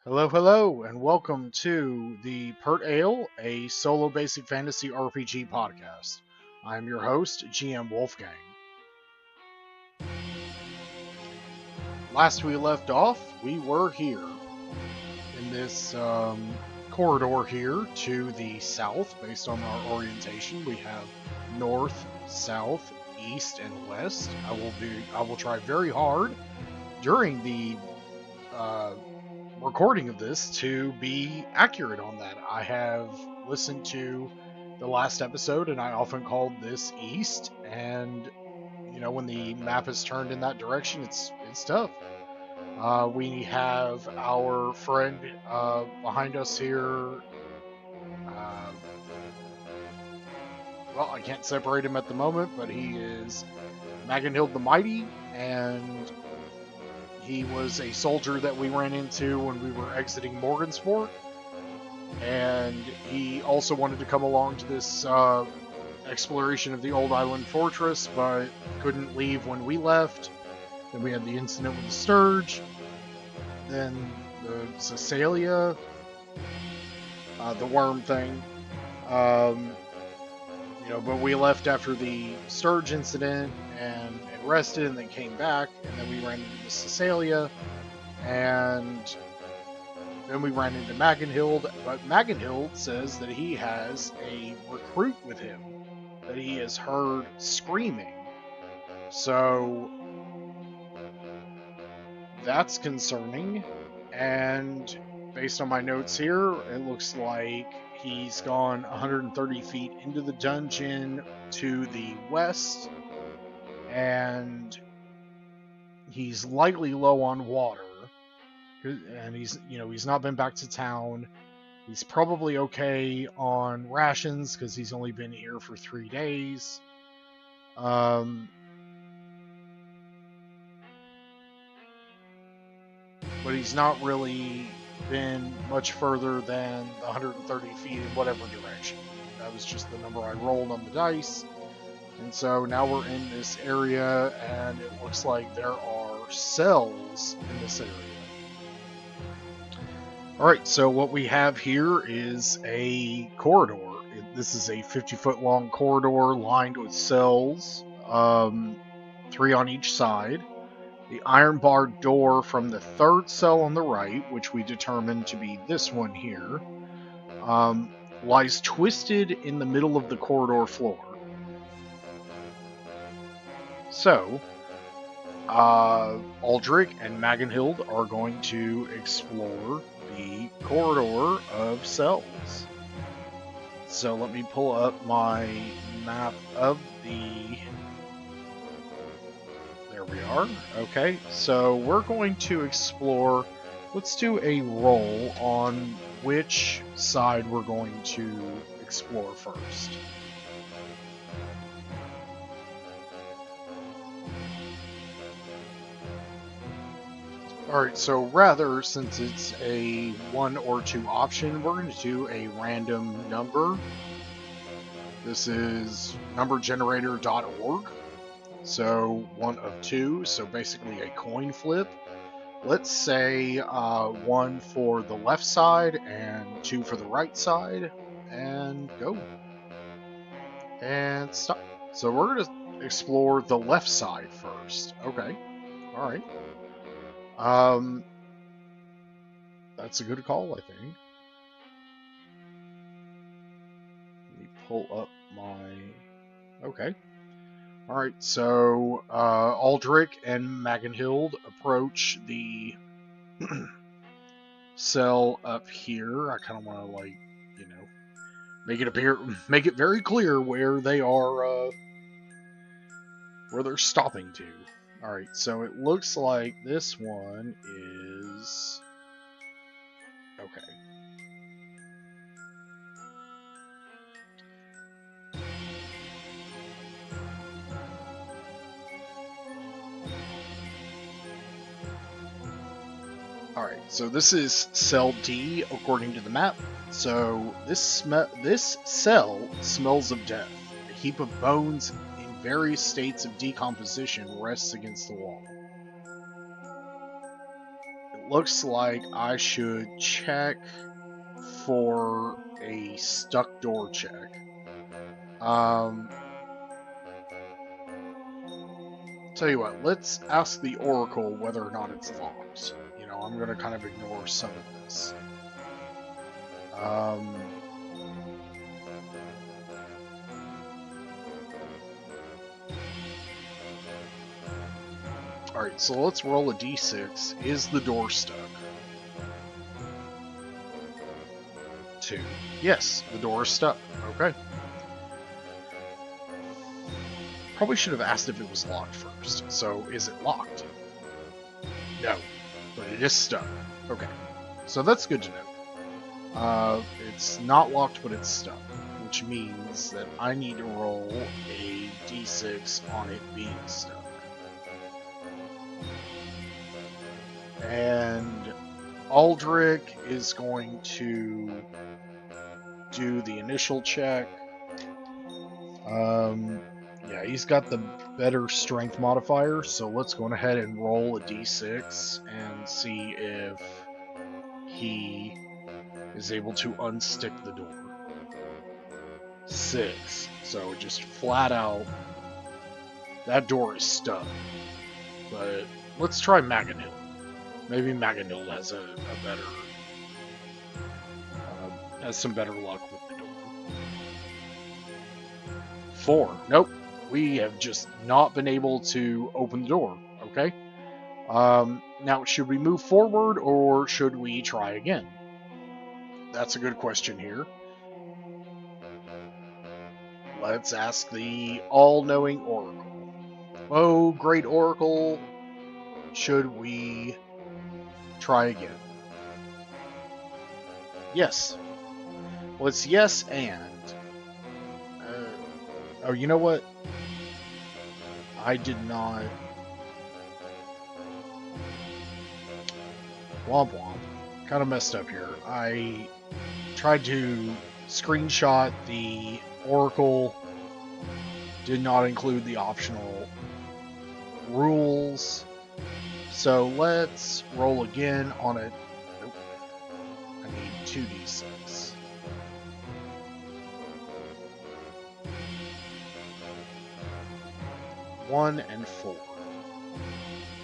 Hello, hello, and welcome to the Pert Ale, a solo basic fantasy RPG podcast. I'm your host, GM Wolfgang. Last we left off, we were here in this corridor here to the south, based on our orientation. We have north, south, east, and west. I will try very hard during the uh, recording of this to be accurate on that. I have listened to the last episode and I often called this east, and when the map is turned in that direction, it's tough. We have our friend behind us here. Uh, well, I can't separate him at the moment, but he is Magenhild the Mighty, and he was a soldier that we ran into when we were exiting Morgansfort. And he also wanted to come along to this exploration of the old island fortress, but couldn't leave when we left. Then we had the incident with the Sturge, then the Cecilia, the worm thing. Um, but we left after the Sturge incident and rested, and then came back, and then we ran into the Cecilia, and then we ran into Magenhild, but Magenhild says that he has a recruit with him that he has heard screaming. So that's concerning. And based on my notes here, it looks like he's gone 130 feet into the dungeon to the west, and he's likely low on water. And he's not been back to town. He's probably okay on rations because he's only been here for 3 days. But he's not really been much further than the 130 feet in whatever direction. That was just the number I rolled on the dice. And so now we're in this area, and it looks like there are cells in this area. Alright, so what we have here is a corridor. This is a 50-foot long corridor lined with cells, 3 on each side. The iron barred door from the third cell on the right, which we determined to be this one here, lies twisted in the middle of the corridor floor. So, Aldrich and Magenhild are going to explore the corridor of cells. So let me pull up my map of the... There we are. Okay, so we're going to explore... Let's do a roll on which side we're going to explore first. Alright, so rather, since it's a 1 or 2 option, we're going to do a random number. This is numbergenerator.org. So 1 of 2, so basically a coin flip. Let's say 1 for the left side and 2 for the right side, and go. And stop. So we're going to explore the left side first. Okay, alright. That's a good call, I think. Let me pull up my... Okay. Alright, so Aldrich and Magenhild approach the cell up here. I kind of want to, make it very clear where they are, where they're stopping to. Alright, so it looks like this one is... Okay. Alright, so this is cell D according to the map. So this cell smells of death. A heap of bones in various states of decomposition rests against the wall. It looks like I should check for a stuck door check. Tell you what, let's ask the Oracle whether or not it's locked. You know, I'm going to kind of ignore some of this. Alright, so let's roll a d6. Is the door stuck? 2. Yes, the door is stuck. Okay. Probably should have asked if it was locked first. So, is it locked? No, but it is stuck. Okay, so that's good to know. It's not locked, but it's stuck, which means that I need to roll a d6 on it being stuck. And Aldrich is going to do the initial check. Yeah, he's got the better strength modifier, so let's go ahead and roll a d6 and see if he is able to unstick the door. 6. So just flat out, that door is stuck. But let's try Maganil. Maybe Maganil has a better, has some better luck with the door. 4. Nope. We have just not been able to open the door. Okay. Now, should we move forward or should we try again? That's a good question here. Let's ask the all-knowing Oracle. Oh, great Oracle, should we try again? Yes. Well, it's yes and. Oh, you know what? I did not. Womp womp. Kind of messed up here. I tried to screenshot the Oracle, did not include the optional rules. So let's roll again on it. Nope. I need 2d6. One and 4.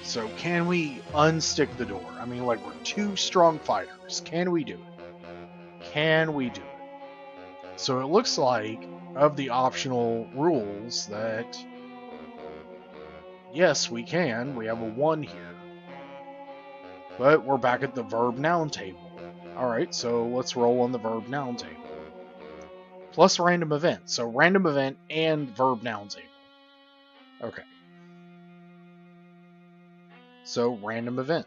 So can we unstick the door? I mean, like, we're 2 strong fighters. Can we do it? Can we do it? So it looks like, of the optional rules, that yes, we can. We have a 1 here. But we're back at the verb-noun table. Alright, so let's roll on the verb-noun table. Plus random event. So random event and verb-noun table. Okay. So random event.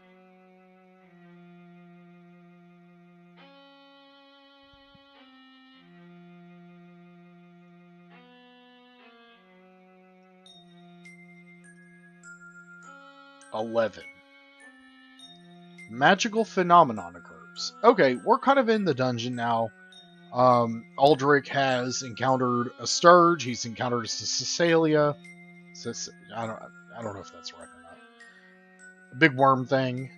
$11. Magical phenomenon occurs. Okay, we're kind of in the dungeon now. Aldrich has encountered a Sturge. He's encountered a Cecilia. I don't know if that's right or not. A big worm thing.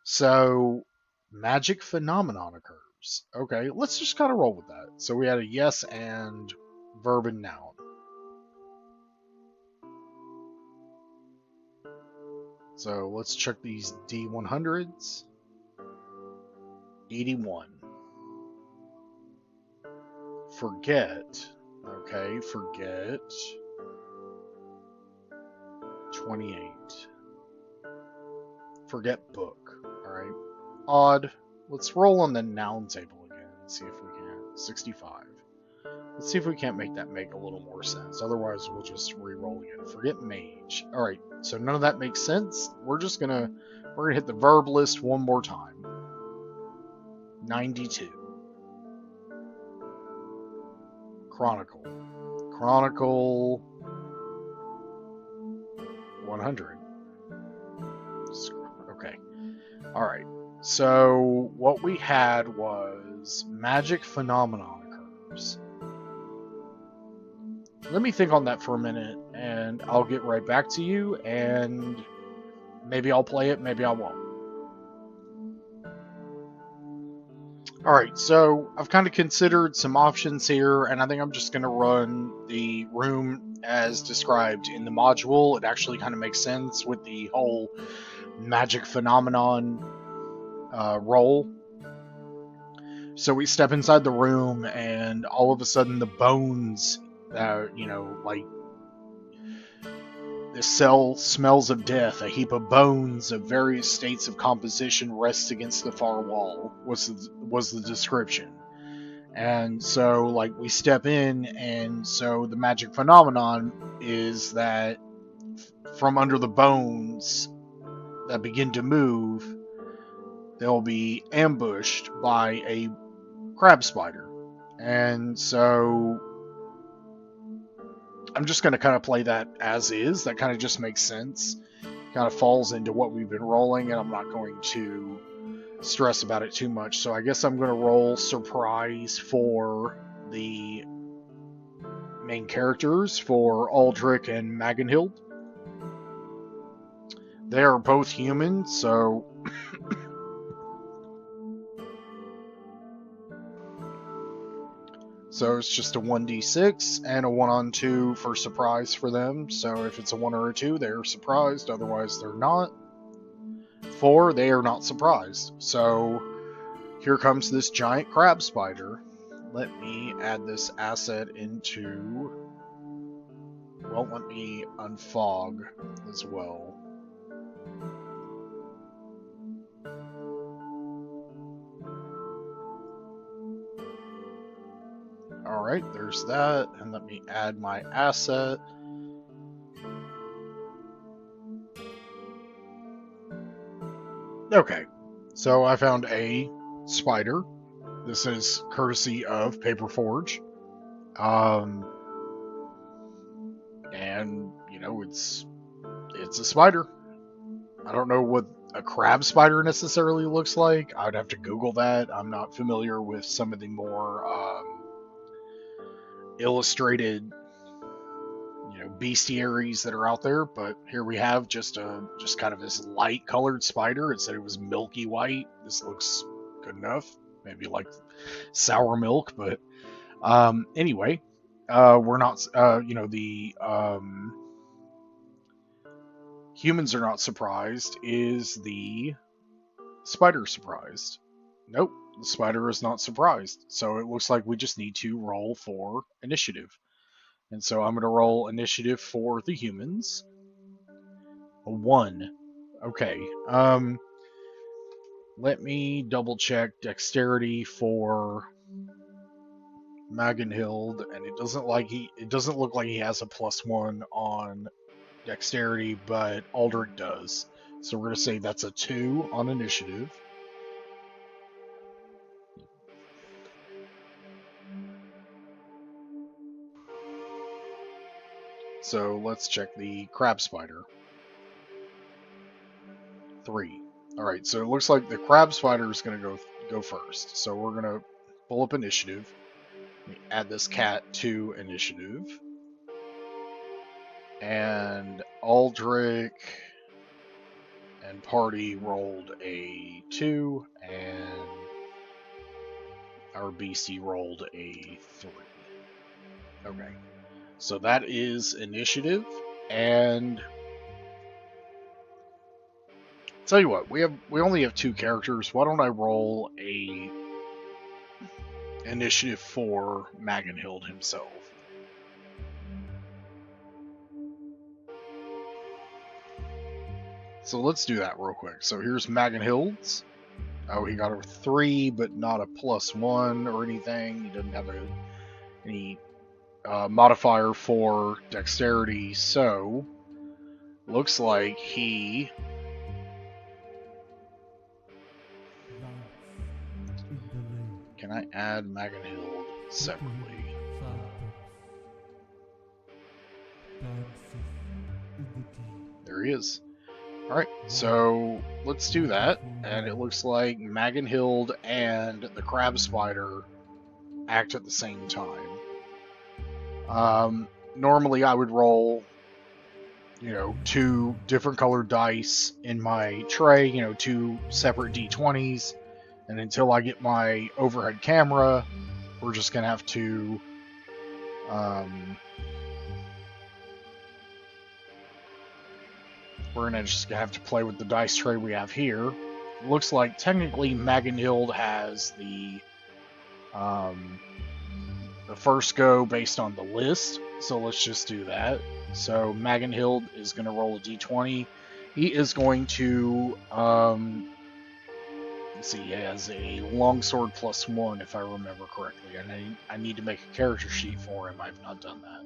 So magic phenomenon occurs. Okay, let's just kind of roll with that. So we had a yes and verb and noun. So let's check these D100s. 81. Forget. Okay, forget. 28. Forget book. Alright. Odd. Let's roll on the noun table again and see if we can. 65. Let's see if we can't make that make a little more sense. Otherwise, we'll just re-roll again. Forget mage. Alright, so none of that makes sense. We're gonna hit the verb list one more time. 92. Chronicle. Chronicle 100. Okay. Alright. So what we had was magic phenomenon occurs. Let me think on that for a minute, and I'll get right back to you, and Maybe I'll play it, maybe I won't. Alright, so I've kind of considered some options here, and I think I'm just going to run the room as described in the module. It actually kind of makes sense with the whole magic phenomenon role. So we step inside the room, and all of a sudden the bones, like the cell smells of death. A heap of bones of various states of composition rests against the far wall, was the description. And so, like, we step in, and so the magic phenomenon is that from under the bones that begin to move, they'll be ambushed by a crab spider. And so I'm just going to kind of play that as is. That kind of just makes sense. Kind of falls into what we've been rolling, and I'm not going to stress about it too much. So I guess I'm going to roll surprise for the main characters, for Aldrich and Magenhild. They are both human, so so it's just a 1d6 and a 1 on 2 for surprise for them. So if it's a 1 or a 2, they're surprised, otherwise they're not. 4, they are not surprised. So here comes this giant crab spider. Let me add this asset into... Well, let me unfog as well. Alright, there's that, and let me add my asset. Okay, so I found a spider. This is courtesy of Paperforge. And, it's a spider. I don't know what a crab spider necessarily looks like. I would have to Google that. I'm not familiar with some of the more illustrated, bestiaries that are out there. But here we have just kind of this light colored spider. It said it was milky white. This looks good enough. Maybe like sour milk, but anyway, we're not. The humans are not surprised. Is the spider surprised? Nope, the spider is not surprised. So it looks like we just need to roll for initiative. And so I'm going to roll initiative for the humans. A 1. Okay. Let me double check dexterity for Magenhild, and it doesn't look like he has a +1 on dexterity, but Aldrich does. So we're going to say that's a 2 on initiative. So let's check the crab spider. 3. Alright, so it looks like the crab spider is going to go first. So we're going to pull up initiative. Let me add this cat to initiative. And Aldrich and party rolled a 2, and our BC rolled a 3. Okay, so that is initiative, and tell you what, we only have 2 characters. Why don't I roll a initiative for Magenhild himself? So let's do that real quick. So here's Magenhild's. Oh, he got a 3, but not a +1 or anything. He doesn't have any modifier for dexterity, so looks like he can I add Magenhild separately? There he is. Alright, so let's do that, and it looks like Magenhild and the crab spider act at the same time. Normally I would roll, 2 different colored dice in my tray, 2 separate D20s. And until I get my overhead camera, we're just going to have to have to play with the dice tray we have here. It looks like technically Magenhild has the first go based on the list, so let's just do that. So Magenhild is going to roll a d20. He is going to let's see, he has a longsword +1 if I remember correctly. And I need to make a character sheet for him. I've not done that,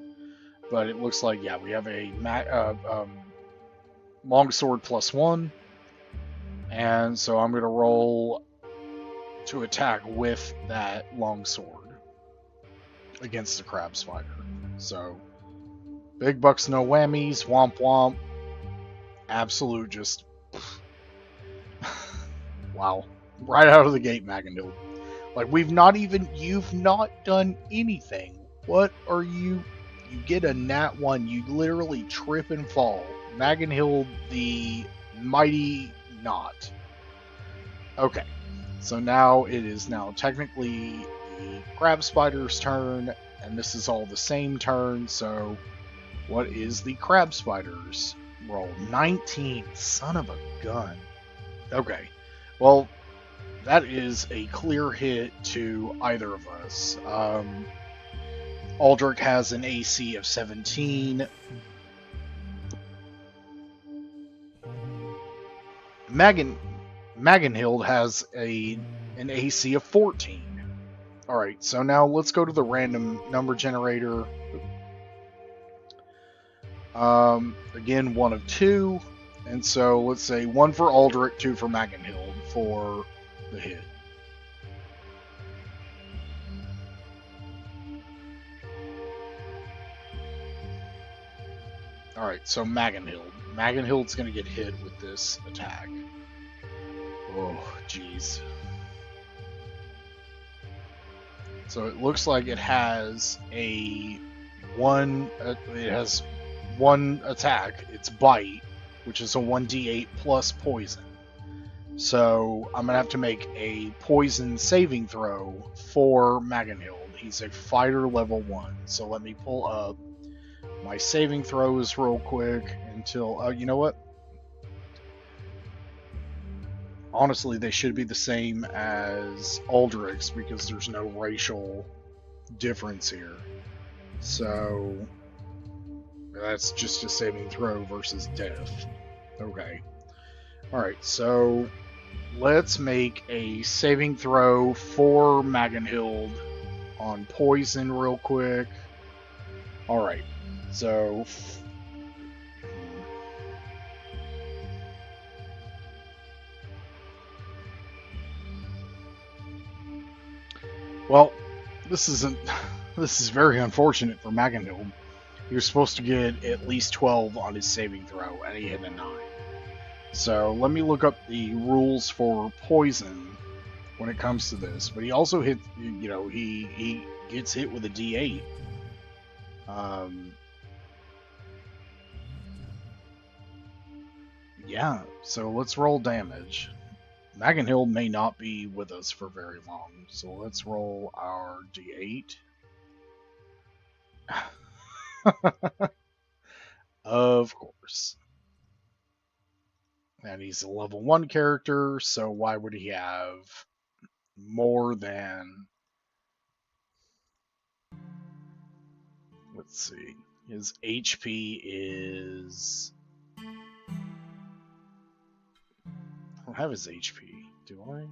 but it looks like we have a longsword +1, and so I'm going to roll to attack with that longsword against the crab spider. So big bucks, no whammies, womp womp. Absolute just wow. Right out of the gate, Magenhild. Like, you've not done anything. What are you get a nat 1, you literally trip and fall. Magenhild the mighty not. Okay, so now it is technically the crab spider's turn, and this is all the same turn, so what is the crab spider's roll? 19, son of a gun. Okay, well, that is a clear hit to either of us. Aldrich has an AC of 17. Magenhild has an AC of 14. Alright, so now let's go to the random number generator. Again, 1 of 2. And so let's say 1 for Aldrich, 2 for Magenhild for the hit. Alright, so Magenhild. Magenhild's going to get hit with this attack. Oh, jeez. So it looks like it has one attack. It's bite, which is a 1d8 plus poison. So I'm going to have to make a poison saving throw for Magenhild. He's a fighter level 1. So let me pull up my saving throws real quick until... you know what? Honestly, they should be the same as Aldrich's because there's no racial difference here. So that's just a saving throw versus death. Okay. Alright, so let's make a saving throw for Magenhild on poison real quick. Alright, so... Well, this is very unfortunate for Magenhild. He was supposed to get at least 12 on his saving throw, and he hit a 9. So let me look up the rules for poison when it comes to this. But he also hit, he gets hit with a D8. Yeah, so let's roll damage. Magenhild may not be with us for very long, so let's roll our D8. Of course. And he's a level 1 character, so why would he have more than... Let's see. His HP is... I don't have his HP, do I?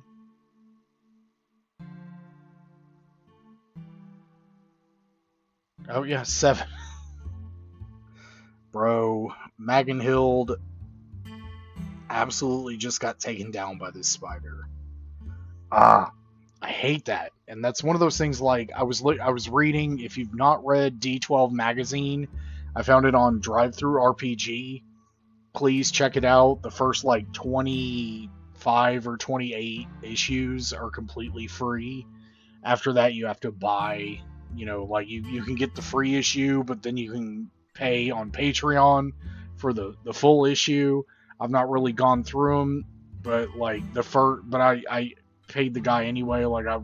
Oh yeah, 7. Bro, Magenhild absolutely just got taken down by this spider. I hate that. And that's one of those things, like, I was reading, if you've not read D12 magazine, I found it on DriveThruRPG. Please check it out. The first, 25 or 28 issues are completely free. After that, you have to buy, you can get the free issue, but then you can pay on Patreon for the full issue. I've not really gone through them, but like I paid the guy anyway. Like I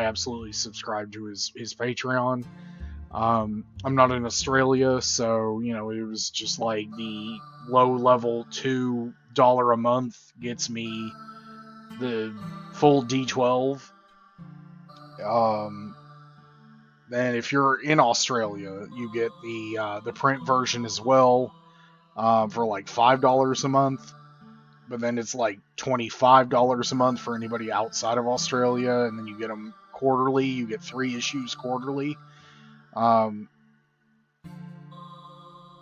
absolutely subscribed to his Patreon. I'm not in Australia, so you know it was just like the low level $2 a month gets me the full D12. Then if you're in Australia, you get the print version as well for like $5 a month. But then it's like $25 a month for anybody outside of Australia, and then you get them quarterly. You get 3 issues quarterly. But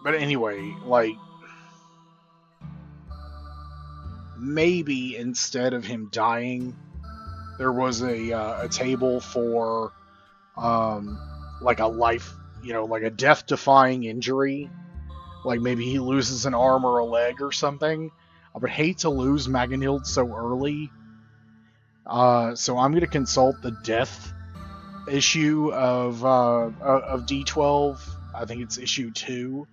anyway, like maybe instead of him dying, there was a table for like a life, you know, like a death-defying injury. Like maybe he loses an arm or a leg or something. I would hate to lose Magenhild so early. So I'm going to consult the death issue of D12. I think it's issue 2.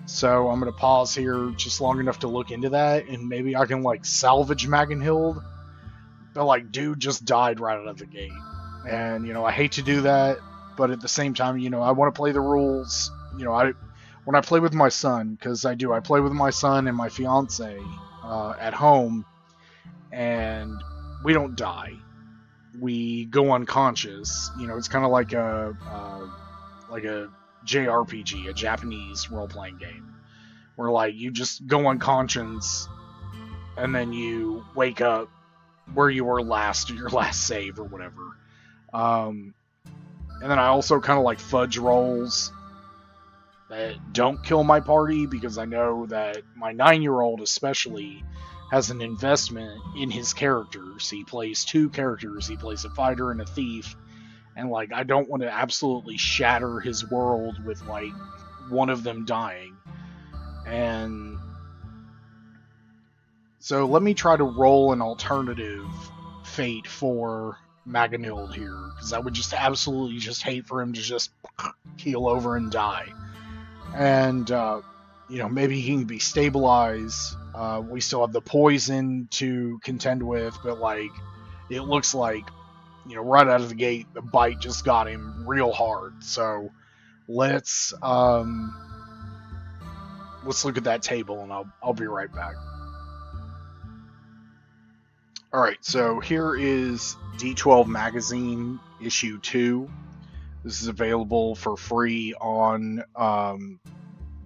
So I'm going to pause here just long enough to look into that, and maybe I can like salvage Magenhild. But like, dude just died right out of the gate. And, you know, I hate to do that, but at the same time, you know, I want to play the rules. You know, when I play with my son, because I play with my son and my fiance at home, and we don't die. We go unconscious. You know, it's kind of like a JRPG, a Japanese role-playing game, where like you just go unconscious, and then you wake up where you were last, or your last save, or whatever. And then I also kind of like fudge rolls that don't kill my party, because I know that my 9-year-old especially has an investment in his characters. He plays 2 characters. He plays a fighter and a thief. And like, I don't want to absolutely shatter his world with like one of them dying. And so let me try to roll an alternative fate for Magenhild here, because I would just absolutely just hate for him to just keel over and die. And you know, maybe he can be stabilized. We still have the poison to contend with, but like, it looks like, you know, right out of the gate, the bite just got him real hard. So let's look at that table, and I'll be right back. All right, so here is D12 Magazine issue 2. This is available for free on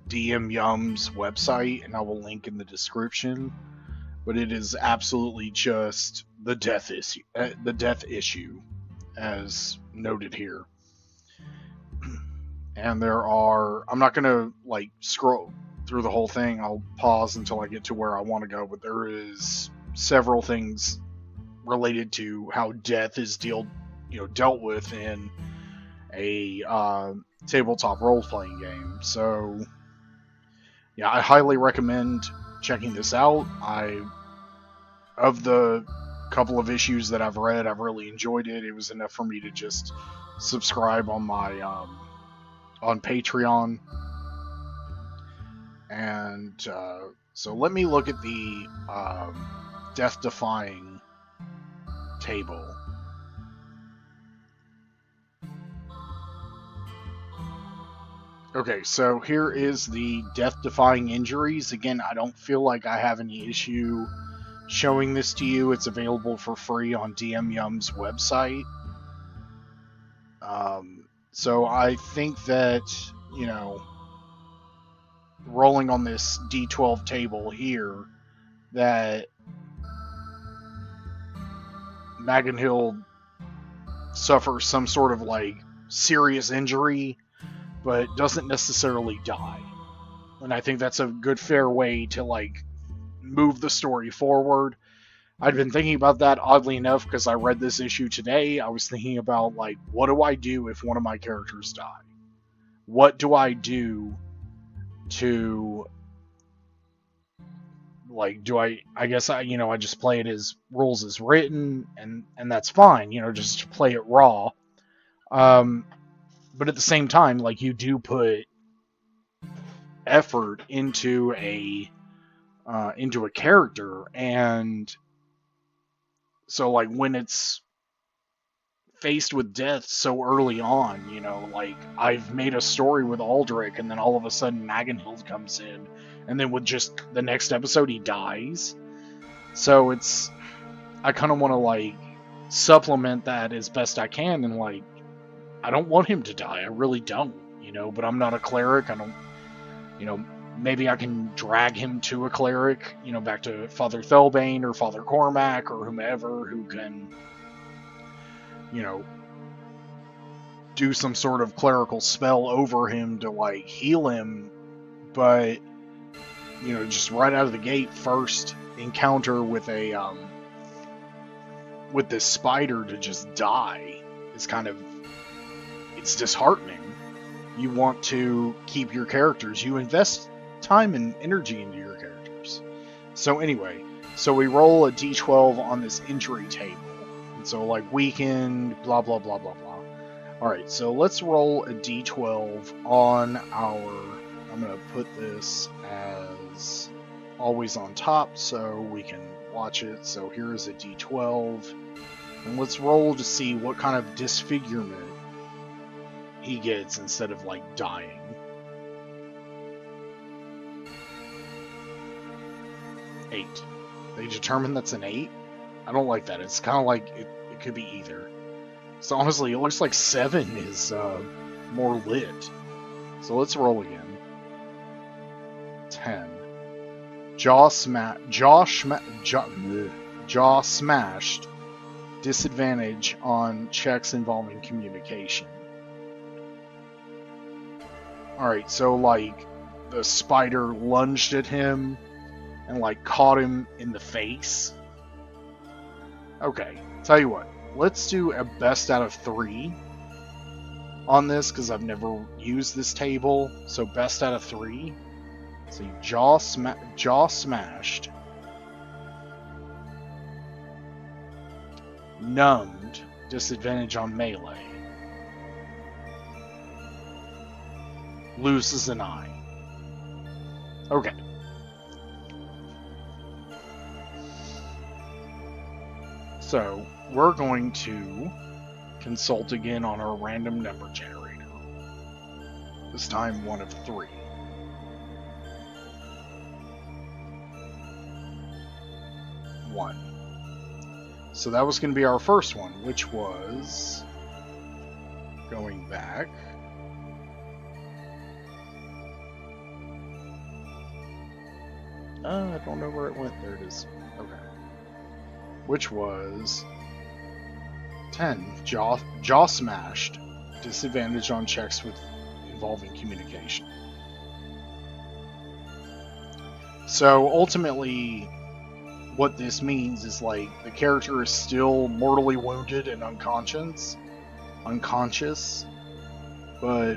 DM Yum's website, and I will link in the description. But it is absolutely just the death issue, as noted here. And there are, I'm not gonna like scroll through the whole thing. I'll pause until I get to where I want to go. But there is several things related to how death is dealt with in a tabletop role-playing game. So yeah, I highly recommend checking this out. Of the couple of issues that I've read, I've really enjoyed it. It was enough for me to just subscribe on my on Patreon. And so let me look at the death-defying table. Okay, so here is the death-defying injuries. Again, I don't feel like I have any issue showing this to you. It's available for free on DM Yum's website. So I think that, you know, rolling on this D12 table here, that Magenhild suffers some sort of like serious injury, but doesn't necessarily die. And I think that's a good, fair way to like move the story forward. I'd been thinking about that, oddly enough, because I read this issue today. I was thinking about, like, what do I do if one of my characters die? What do I do to, like, I guess I just play it as rules as written, and that's fine, just play it raw. But at the same time, like, you do put effort into a character, and so like when it's faced with death so early on, you know, like I've made a story with Aldrich, and then all of a sudden Magenhild comes in, and then with just the next episode he dies. So it's, I kind of want to like supplement that as best I can, and like I don't want him to die, I really don't, you know, but I'm not a cleric, I don't, you know, maybe I can drag him to a cleric, you know, back to Father Thelbane or Father Cormac or whomever who can, you know, do some sort of clerical spell over him to like heal him. But you know, just right out of the gate, first encounter with a with this spider to just die is kind of, it's disheartening. You want to keep your characters, you invest time and energy into your characters. So anyway, so we roll a d12 on this injury table, and so like weakened, blah blah blah blah blah. Alright, so let's roll a d12 on our, I'm going to put this as always on top so we can watch it. So here is a d12, and let's roll to see what kind of disfigurement he gets instead of like dying. Eight. They determine that's an 8? I don't like that. It's kind of like it could be either. So honestly, it looks like 7 is more lit. So let's roll again. 10. Jaw smashed. Disadvantage on checks involving communication. Alright, so like the spider lunged at him and like caught him in the face. Okay, tell you what. Let's do a best out of 3 on this, because I've never used this table. So best out of 3. So jaw smashed. Numbed. Disadvantage on melee. Loses an eye. Okay. So we're going to consult again on our random number generator. This time 1 of 3. 1. So that was going to be our first one, which was going back. I don't know where it went. There it is. Okay. Which was 10. Jaw smashed. Disadvantage on checks involving communication. So ultimately, what this means is like the character is still mortally wounded and unconscious, but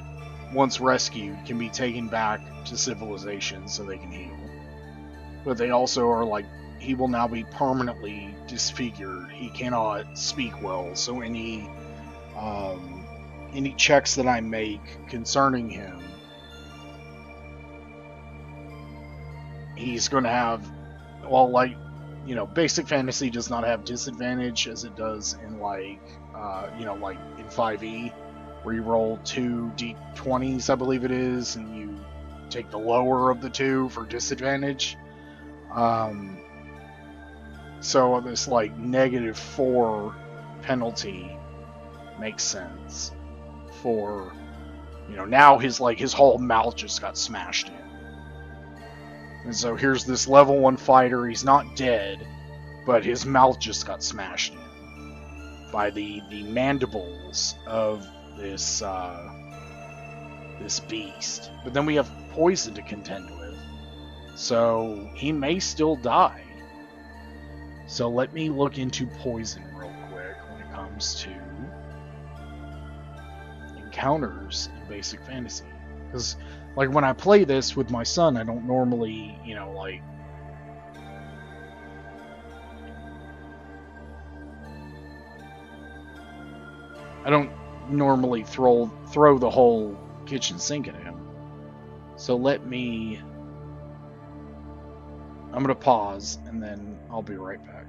once rescued can be taken back to civilization so they can heal. But they also are like, he will now be permanently disfigured. He cannot speak well, so any checks that I make concerning him, he's going to have, well, like, you know, basic fantasy does not have disadvantage as it does in like, you know, like in 5e, where you roll 2 d20s, I believe it is, and you take the lower of the 2 for disadvantage. So this like -4 penalty makes sense for, you know, now his whole mouth just got smashed in. And so here's this level 1 fighter, he's not dead, but his mouth just got smashed in by the mandibles of this this beast. But then we have poison to contend with, so he may still die. So let me look into poison real quick when it comes to encounters in basic fantasy. Because, like, when I play this with my son, I don't normally, you know, like... I don't normally throw the whole kitchen sink at him. So let me... I'm going to pause, and then I'll be right back.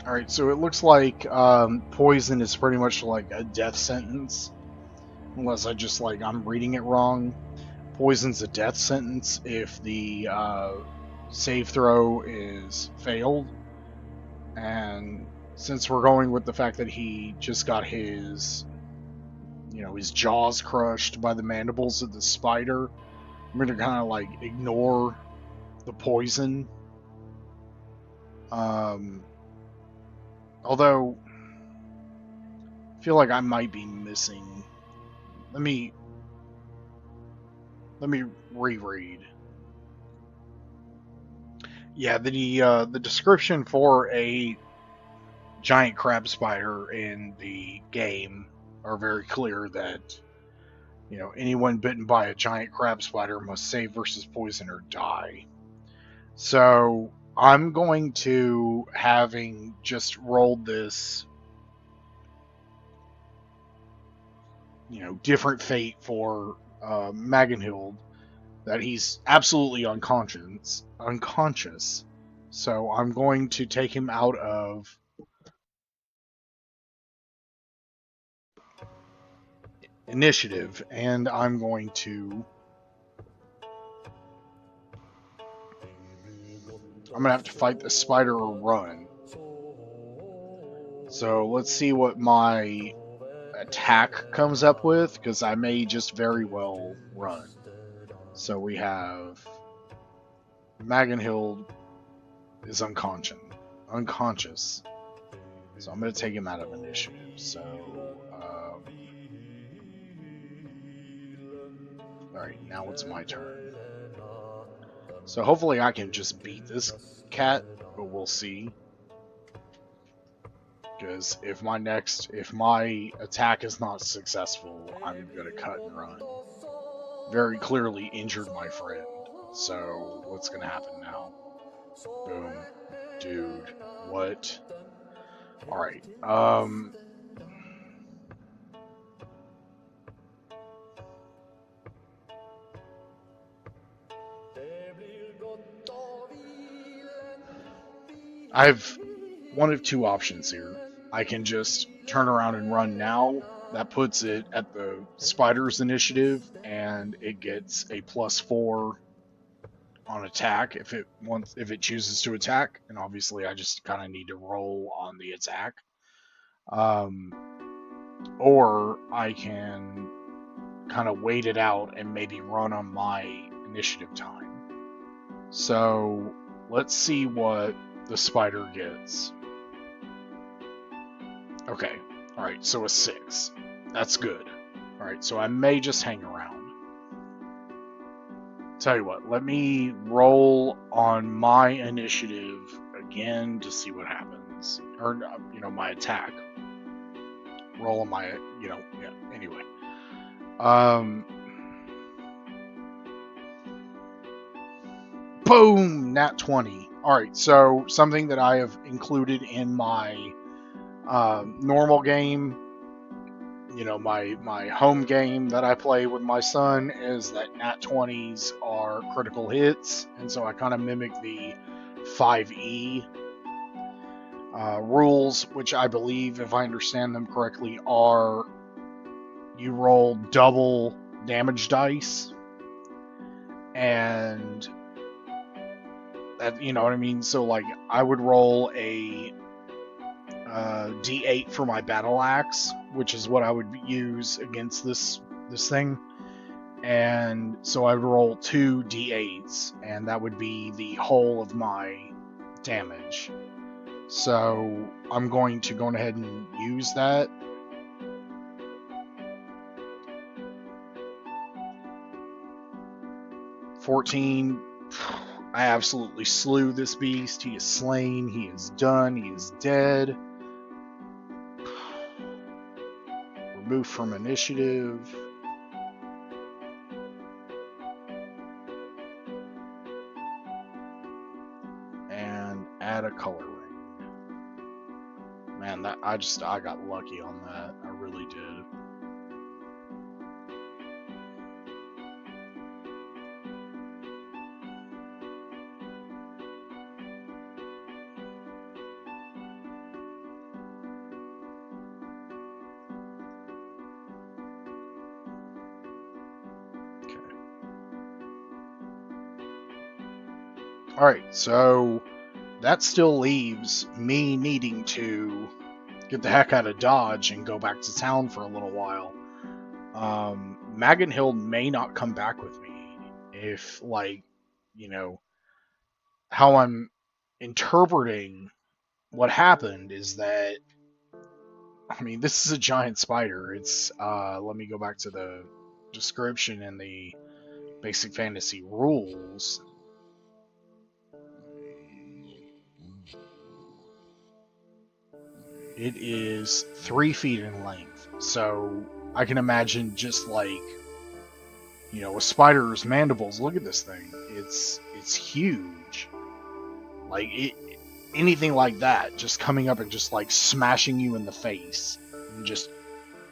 Alright, so it looks like poison is pretty much like a death sentence. Unless I'm reading it wrong. Poison's a death sentence if the save throw is failed. And since we're going with the fact that he just got his jaws crushed by the mandibles of the spider, I'm gonna kind of like ignore the poison. Although I feel like I might be missing. Let me reread. Yeah, the description for a giant crab spider in the game are very clear that anyone bitten by a giant crab spider must save versus poison or die. So I'm going to, having just rolled this different fate for Magenhild, that he's absolutely unconscious. So I'm going to take him out of initiative, and I'm going to have to fight the spider or run. So let's see what my attack comes up with, because I may just very well run. So we have Magenhild is unconscious. So I'm going to take him out of initiative. So, alright, now it's my turn. So hopefully I can just beat this cat, but we'll see. Because if my attack is not successful, I'm going to cut and run. Very clearly injured my friend. So what's going to happen now? Boom. Dude. What? Alright. I've one of two options here. I can just turn around and run now. That puts it at the spider's initiative, and it gets a +4 on attack if it chooses to attack. And obviously, I just kind of need to roll on the attack. Or I can kind of wait it out and maybe run on my initiative time. So let's see what the spider gets. Okay, alright, so a 6. That's good. Alright, so I may just hang around. Tell you what, let me roll on my initiative again to see what happens. Or, my attack. Roll on my, anyway. Boom! Nat 20. Alright, so something that I have included in my normal game, my home game that I play with my son, is that nat 20s are critical hits, and so I kind of mimic the 5e rules, which I believe, if I understand them correctly, are you roll double damage dice, and that, you know what I mean? So, like, I would roll a D8 for my battle axe, which is what I would use against this thing. And so I would roll 2 D8s, and that would be the whole of my damage. So I'm going to go ahead and use that. $14. I absolutely slew this beast. He is slain. He is done. He is dead. Remove from initiative. And add a color ring. Man, I got lucky on that. I really did. Alright, so that still leaves me needing to get the heck out of Dodge and go back to town for a little while. Magenhild may not come back with me if, like, how I'm interpreting what happened is that, I mean, this is a giant spider. It's, let me go back to the description and the basic fantasy rules. It is 3 feet in length. So I can imagine just like, a spider's mandibles. Look at this thing. It's huge. Like anything like that, just coming up and just like smashing you in the face. And just,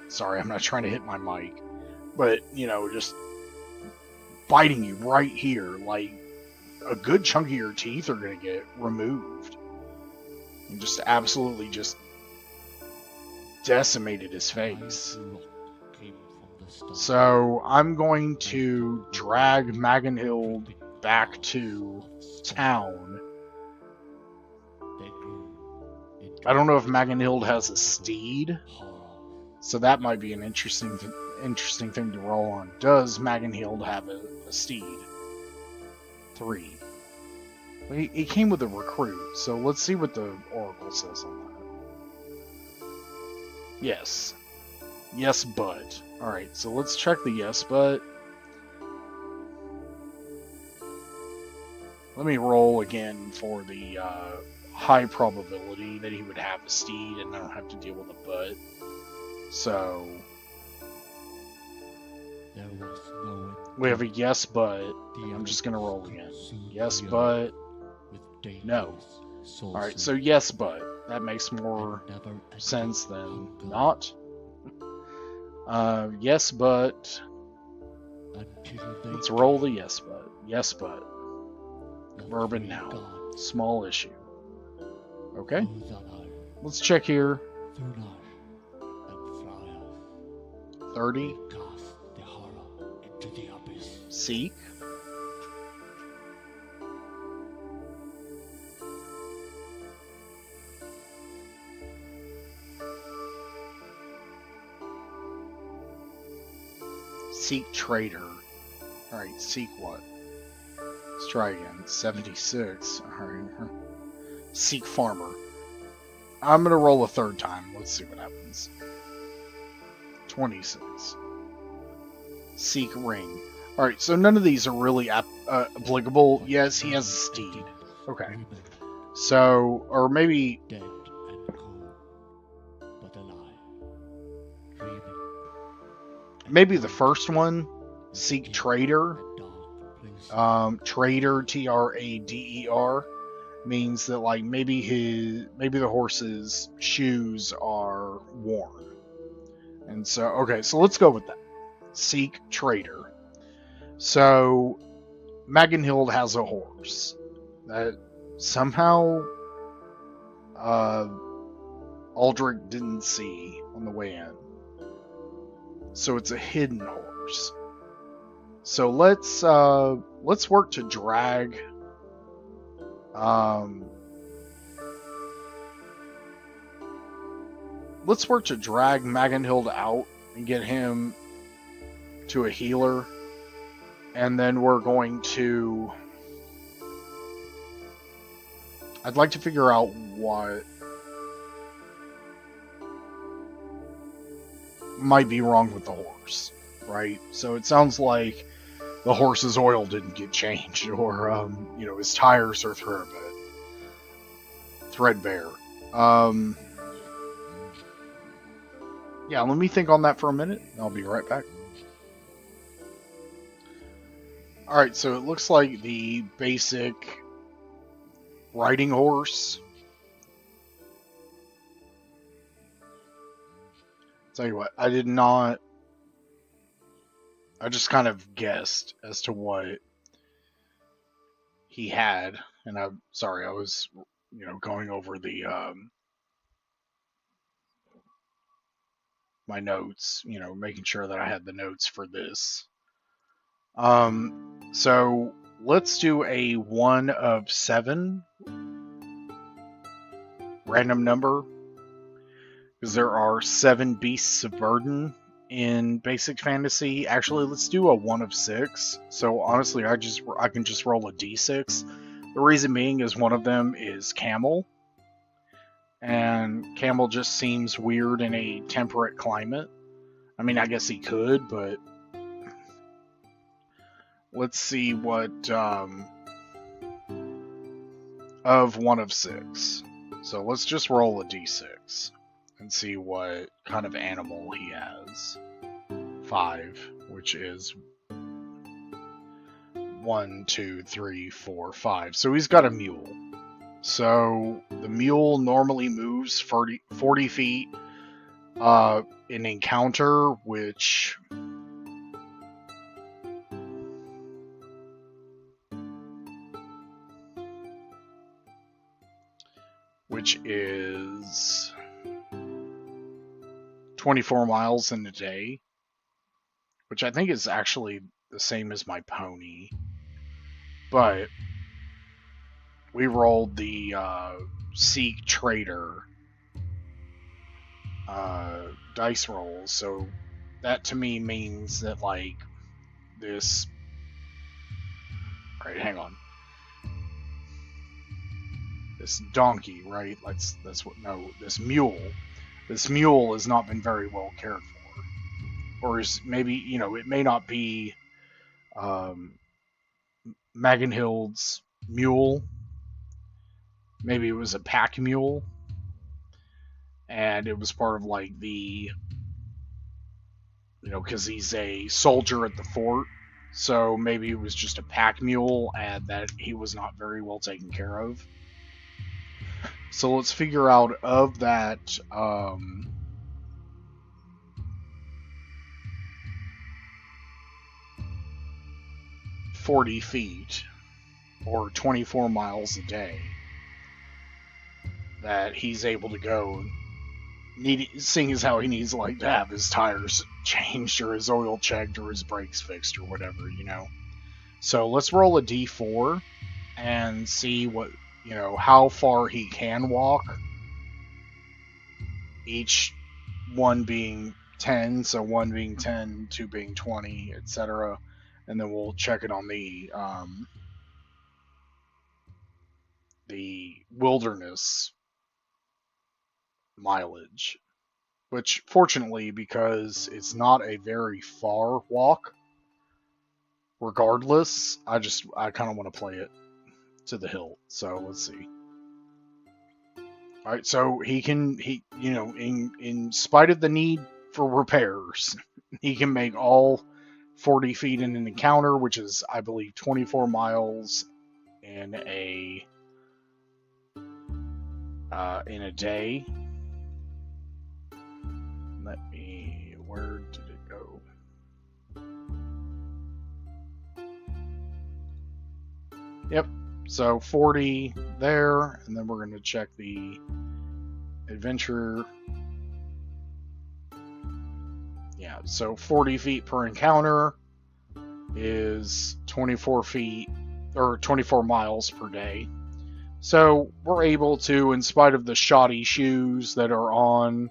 sorry, I'm not trying to hit my mic, but just biting you right here. Like a good chunk of your teeth are gonna get removed. And just absolutely just decimated his face. So I'm going to drag Magenhild back to town. I don't know if Magenhild has a steed, so that might be an interesting thing to roll on. Does Magenhild have a steed? 3. He came with a recruit, so let's see what the Oracle says on that. Yes. Yes, but. Alright, so let's check the yes, but. Let me roll again for the high probability that he would have a steed and I don't have to deal with a but. So. We have a yes, but. I'm just going to roll again. Yes, but. No. Alright, so yes, but. That makes more sense than not. Yes, but. Let's roll the yes, but. Yes, but. Bourbon now. Small issue. Okay. Let's check here. 30. Seek. Seek trader. Alright, seek what? Let's try again. 76. Alright. Seek farmer. I'm going to roll a third time. Let's see what happens. 26. Seek ring. Alright, so none of these are really applicable. Yes, he has a steed. Okay. So, or maybe... Maybe the first one, seek trader. Trader, Trader, means that like maybe the horse's shoes are worn. And so, okay, so let's go with that. Seek trader. So, Magenhild has a horse that somehow Aldrich didn't see on the way in. So it's a hidden horse. So let's work to drag Magenhild out and get him to a healer, and then we're going to. I'd like to figure out what might be wrong with the horse, right? So it sounds like the horse's oil didn't get changed, or his tires are threadbare. Yeah, let me think on that for a minute. I'll be right back. Alright, so it looks like the basic riding horse. Tell you what, I just kind of guessed as to what he had, and I'm sorry, I was, going over the my notes, making sure that I had the notes for this. So Let's do a 1 of 7 random number, because there are 7 beasts of burden in basic fantasy. Actually, let's do a 1 of 6. So honestly, I can just roll a d6. The reason being is one of them is camel, and camel just seems weird in a temperate climate. I mean, I guess he could, but let's see what of 1 of 6. So let's just roll a d6 and see what kind of animal he has. 5, which is 1, 2, 3, 4, 5. So he's got a mule. So the mule normally moves 40 feet in encounter, which is 24 miles in a day, which I think is actually the same as my pony. But we rolled the Seek Trader dice rolls, so that to me means that, like, this... Alright, hang on. This donkey, right? That's what... No, this mule. This mule has not been very well cared for. Or is maybe, you know, it may not be Magenhild's mule. Maybe it was a pack mule. And it was part of, like, the... You know, because he's a soldier at the fort. So maybe it was just a pack mule and that he was not very well taken care of. So let's figure out of that 40 feet or 24 miles a day that he's able to go, seeing as how he needs, like, to have his tires changed or his oil checked or his brakes fixed or whatever, you know. So let's roll a d4 and see what, you know, how far he can walk. Each one being 10, so 1 being 10, 2 being 20, etc. And then we'll check it on the wilderness mileage. Which, fortunately, because it's not a very far walk, regardless, I kind of want to play it to the hilt. So let's see. All right, so he you know, in spite of the need for repairs, he can make all 40 feet in an encounter, which is, I believe, 24 miles in a day. Where did it go? Yep. So 40 there, and then we're going to check the adventure. Yeah, so 40 feet per encounter is 24 feet, or 24 miles per day. So we're able to, in spite of the shoddy shoes that are on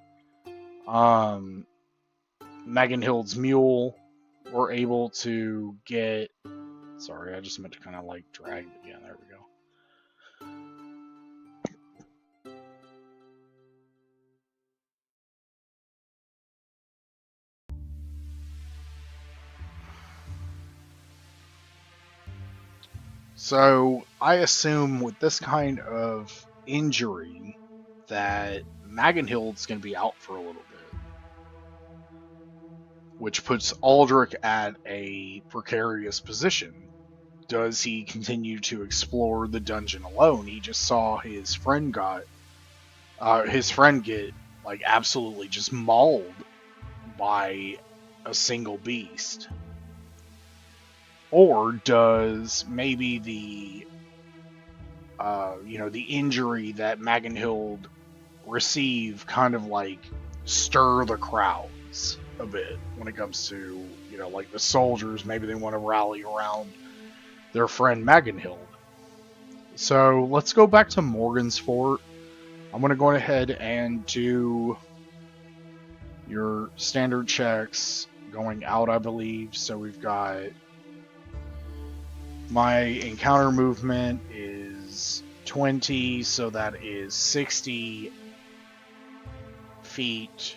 Magenhild's mule, we're able to get... Sorry, I just meant to kind of, like, drag it again. There we go. So I assume with this kind of injury that Magenhild's going to be out for a little bit, which puts Aldrich at a precarious position. Does he continue to explore the dungeon alone? He just saw his friend get like absolutely just mauled by a single beast. Or does maybe the the injury that Magenhild received kind of like stir the crowds a bit when it comes to, like the soldiers? Maybe they want to rally around their friend Magenhild. So let's go back to Morgansfort. I'm going to go ahead and do your standard checks going out, I believe. So we've got my encounter movement is 20, so that is 60 feet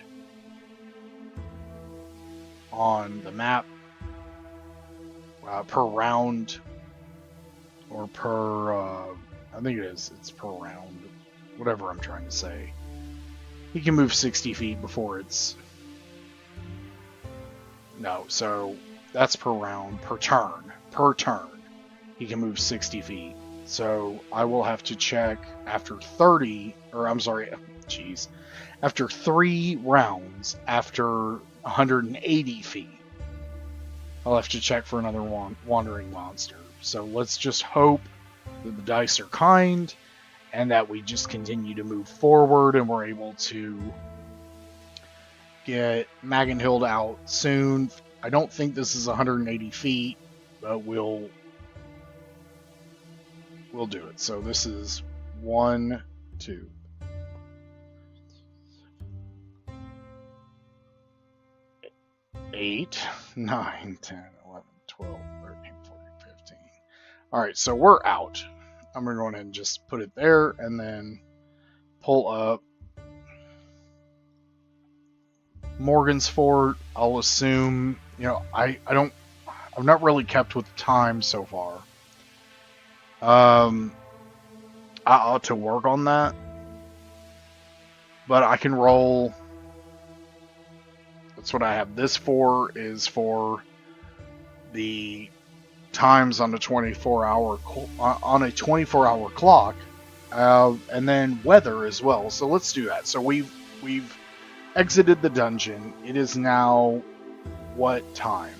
on the map per round, or per, I think it's per round, whatever I'm trying to say. He can move 60 feet before it's, no, so that's per round, per turn, he can move 60 feet. So I will have to check after 30, or I'm sorry, jeez, after 3 rounds, after 180 feet, I'll have to check for another wandering monster. So let's just hope that the dice are kind and that we just continue to move forward and we're able to get Magenhild out soon. I don't think this is 180 feet, but we'll do it. So this is 1, 2, 8, 9, 10, 11, 12, 13, 14, 15. All right, so we're out. I'm going to go ahead and just put it there and then pull up Morgansfort. I'll assume, I've not really kept with the time so far. I ought to work on that, but I can roll. That's what I have this for, is for the times on a 24-hour clock, and then weather as well. So let's do that. So we've exited the dungeon. It is now what time?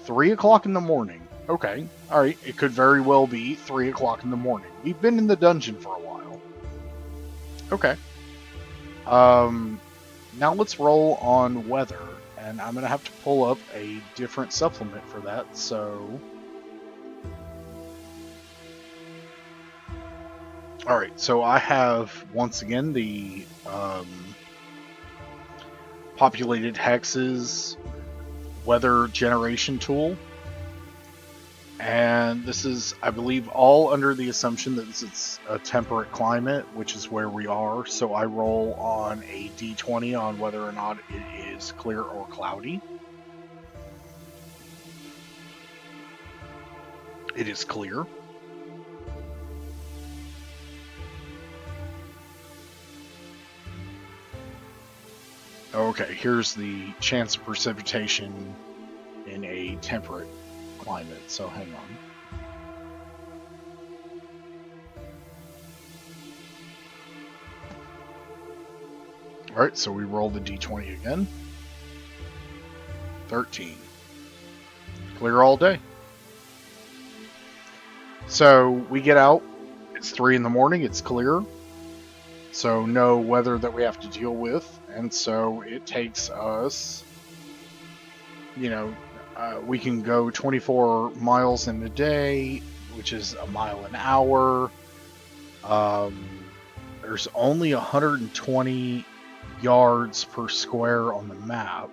3 o'clock in the morning. Okay, all right. It could very well be 3 o'clock in the morning. We've been in the dungeon for a while. Okay. Now let's roll on weather, and I'm gonna have to pull up a different supplement for that. So, all right. So I have once again the populated hexes weather generation tool. And this is, I believe, all under the assumption that it's a temperate climate, which is where we are. So I roll on a d20 on whether or not it is clear or cloudy. It is clear. Okay, here's the chance of precipitation in a temperate climate, so hang on. Alright, so we roll the d20 again. 13. Clear all day. So we get out, it's 3 in the morning, it's clear. So no weather that we have to deal with, and so it takes us, we can go 24 miles in a day, which is a mile an hour. There's only 120 yards per square on the map.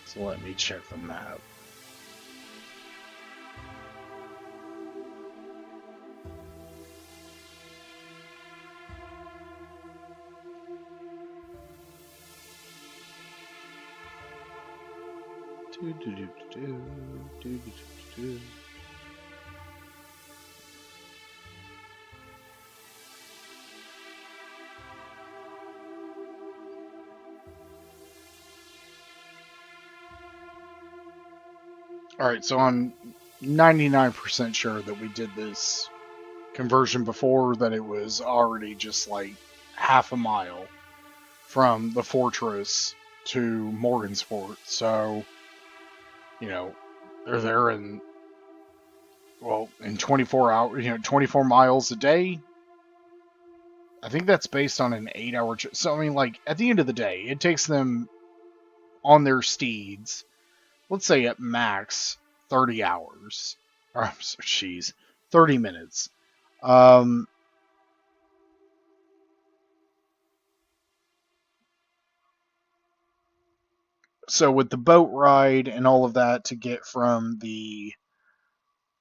So let me check the map. Alright, so I'm 99% sure that we did this conversion before, that it was already just like half a mile from the fortress to Morgansfort. So, they're there in well, in 24 hours, 24 miles a day. I think that's based on an 8-hour trip. So, I mean, like, at the end of the day, it takes them on their steeds, let's say at max 30 hours. Or, jeez, 30 minutes. Um, so with the boat ride and all of that to get from the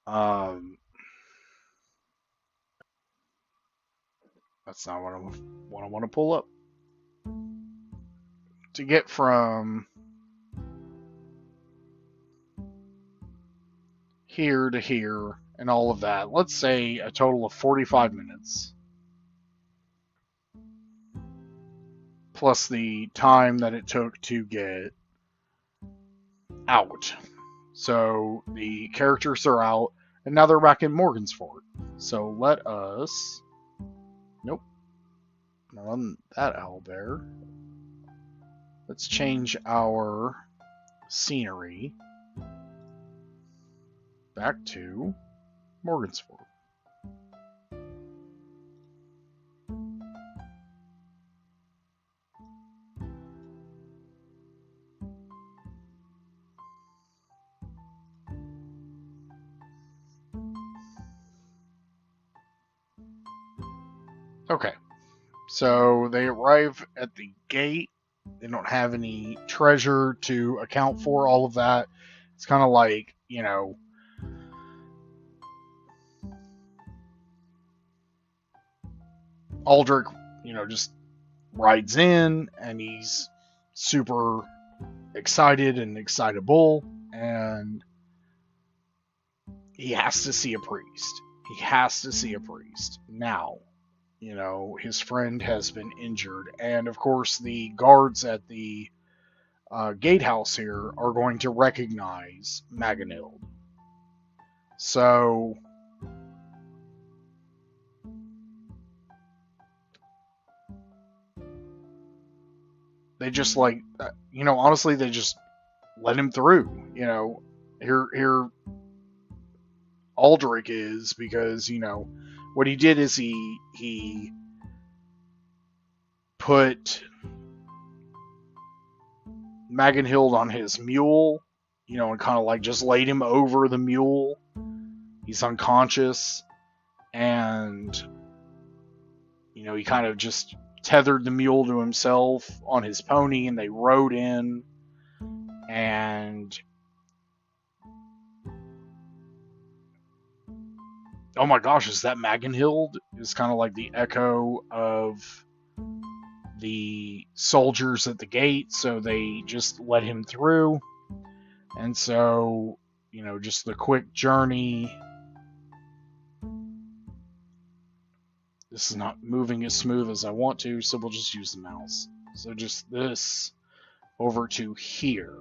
um, that's not what I want to pull up. To get from here to here and all of that, let's say a total of 45 minutes. Plus the time that it took to get out. So the characters are out, and now they're back in Morgansfort. So let us. Nope. Not on that owlbear. Let's change our scenery back to Morgansfort. Okay. So they arrive at the gate. They don't have any treasure to account for all of that. It's kind of like, Aldrich, just rides in and he's super excited and excitable, and he has to see a priest. He has to see a priest. Now, his friend has been injured, and of course, the guards at the gatehouse here are going to recognize Maganild. So, they just honestly, they just let him through. Here Aldrich is, because what he did is he put Magenhild on his mule, and kind of like just laid him over the mule. He's unconscious, and he kind of just tethered the mule to himself on his pony, and they rode in, and oh my gosh, is that Magenhild? Is kind of like the echo of the soldiers at the gate, so they just let him through. And so, just the quick journey. This is not moving as smooth as I want to, so we'll just use the mouse. So just this over to here.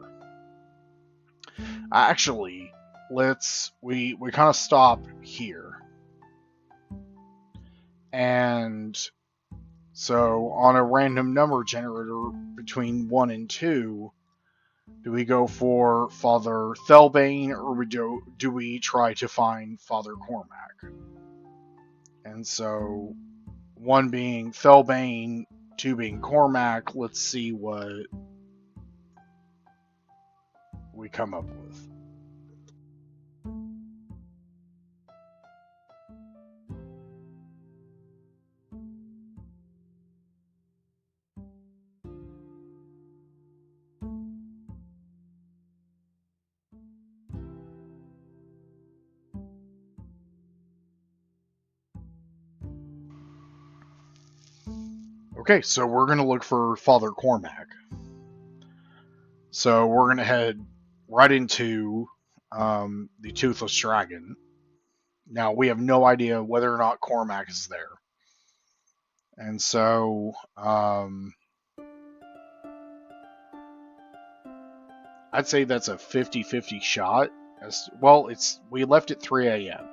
Actually, we kind of stop here. And so on a random number generator between 1 and 2, do we go for Father Thelbane, or do we try to find Father Cormac? And so 1 being Thelbane, 2 being Cormac. Let's see what we come up with. Okay, so we're going to look for Father Cormac. So we're going to head right into the Toothless Dragon. Now, we have no idea whether or not Cormac is there. And so, I'd say that's a 50-50 shot. Well, we left at 3 a.m.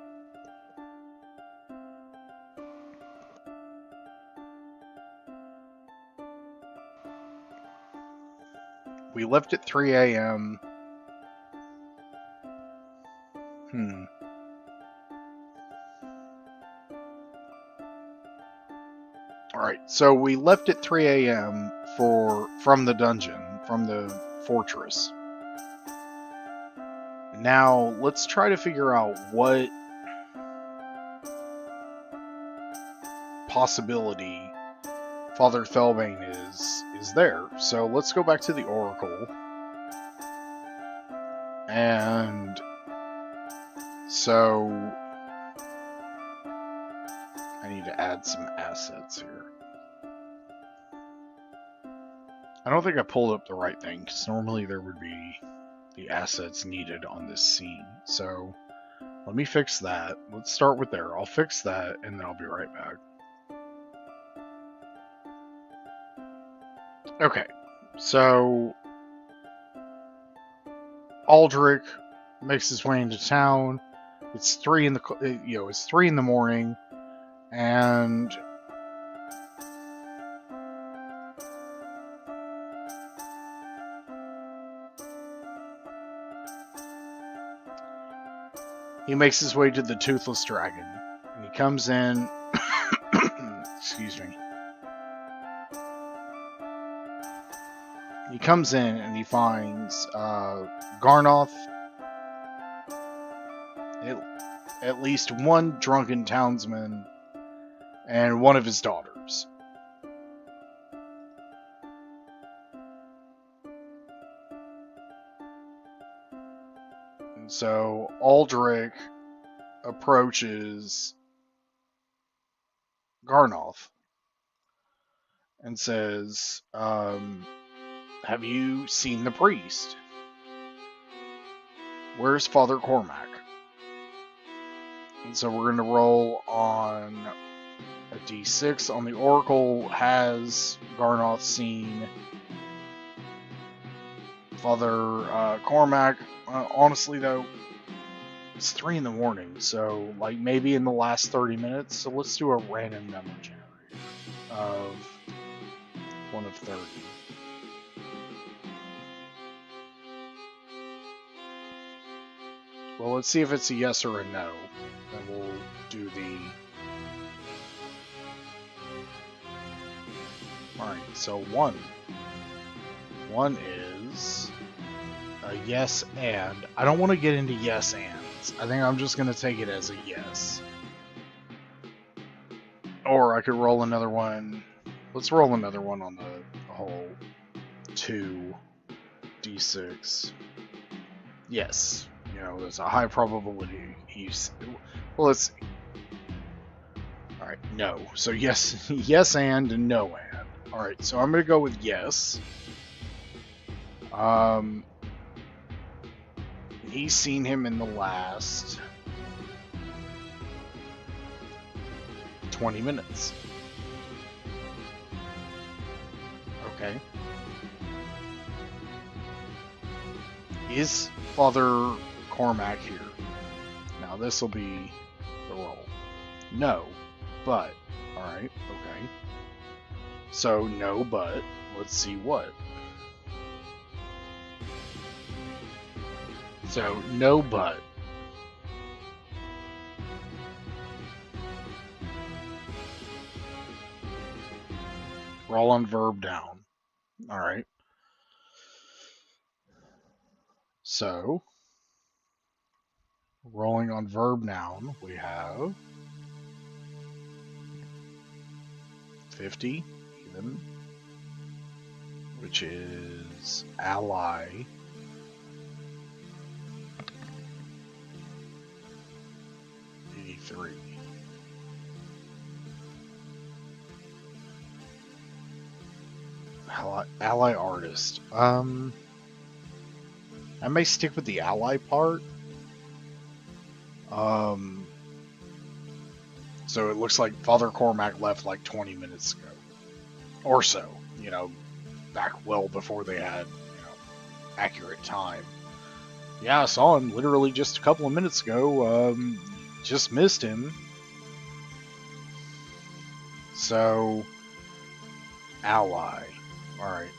We left at 3 a.m. Alright, so we left at 3 a.m. from the dungeon, from the fortress. Now, let's try to figure out what possibility Father Thelbane is there. So let's go back to the Oracle. And so I need to add some assets here. I don't think I pulled up the right thing, because normally there would be the assets needed on this scene. So let me fix that. Let's start with there. I'll fix that, and then I'll be right back. Okay, so Aldrich makes his way into town. It's 3 in the morning, and he makes his way to the Toothless Dragon, and he comes in. Excuse me. He comes in and he finds Garnoth, at least one drunken townsman, and one of his daughters. And so Aldrich approaches Garnoth and says, have you seen the priest? Where's Father Cormac? And so we're going to roll on a d6 on the Oracle. Has Garnoth seen Father Cormac? Honestly, though, it's 3 in the morning, so like maybe in the last 30 minutes. So let's do a random number generator of 1 of 30. Well, let's see if it's a yes or a no. Then we'll do the... Alright, so 1. 1 is a yes and. I don't want to get into yes ands. I think I'm just going to take it as a yes. Or I could roll another one. Let's roll another one on the whole 2d6. Yes. You know, there's a high probability he's... Well, let's see. Alright, no. So yes, yes and no and. Alright, so I'm going to go with yes. He's seen him in the last 20 minutes. Okay. Is Father Cormac here? Now this will be the roll. No, but. Alright, okay. So no, but. Let's see what. So no, but. Roll on verb down. Alright. So, rolling on verb noun, we have 50, even, which is ally. 83. Ally artist. I may stick with the ally part. So it looks like Father Cormac left like 20 minutes ago. Or so. You know, back well before they had, accurate time. Yeah, I saw him literally just a couple of minutes ago. Just missed him. So, ally. Alright,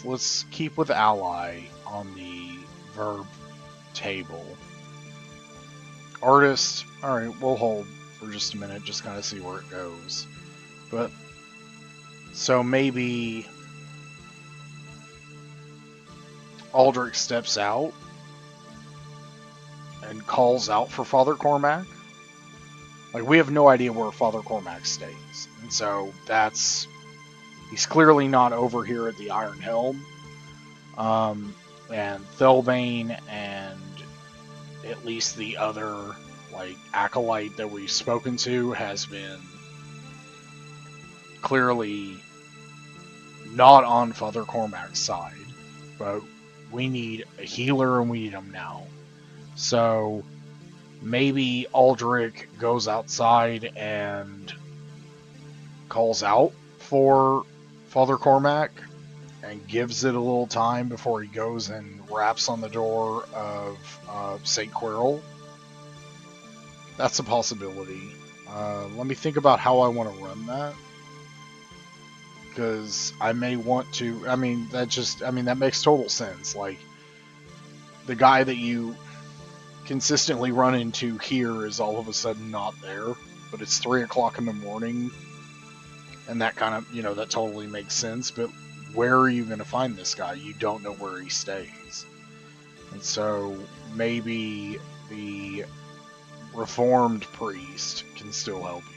let's keep with ally on the verb table. Artist, alright, we'll hold for just a minute, just kind of see where it goes. But So maybe Aldrich steps out and calls out for Father Cormac. Like, we have no idea where Father Cormac stays. And so he's clearly not over here at the Iron Helm. And Thelbane and at least the other, like, acolyte that we've spoken to has been clearly not on Father Cormac's side. But we need a healer and we need him now. So maybe Aldrich goes outside and calls out for Father Cormac and gives it a little time before he goes and raps on the door of St. Quirrell. That's a possibility. Let me think about how I want to run that. Because I may want to... that makes total sense. Like, the guy that you consistently run into here is all of a sudden not there. But it's 3 o'clock in the morning. And that kind of, that totally makes sense. But where are you going to find this guy? You don't know where he stays. And so maybe the Reformed priest can still help you.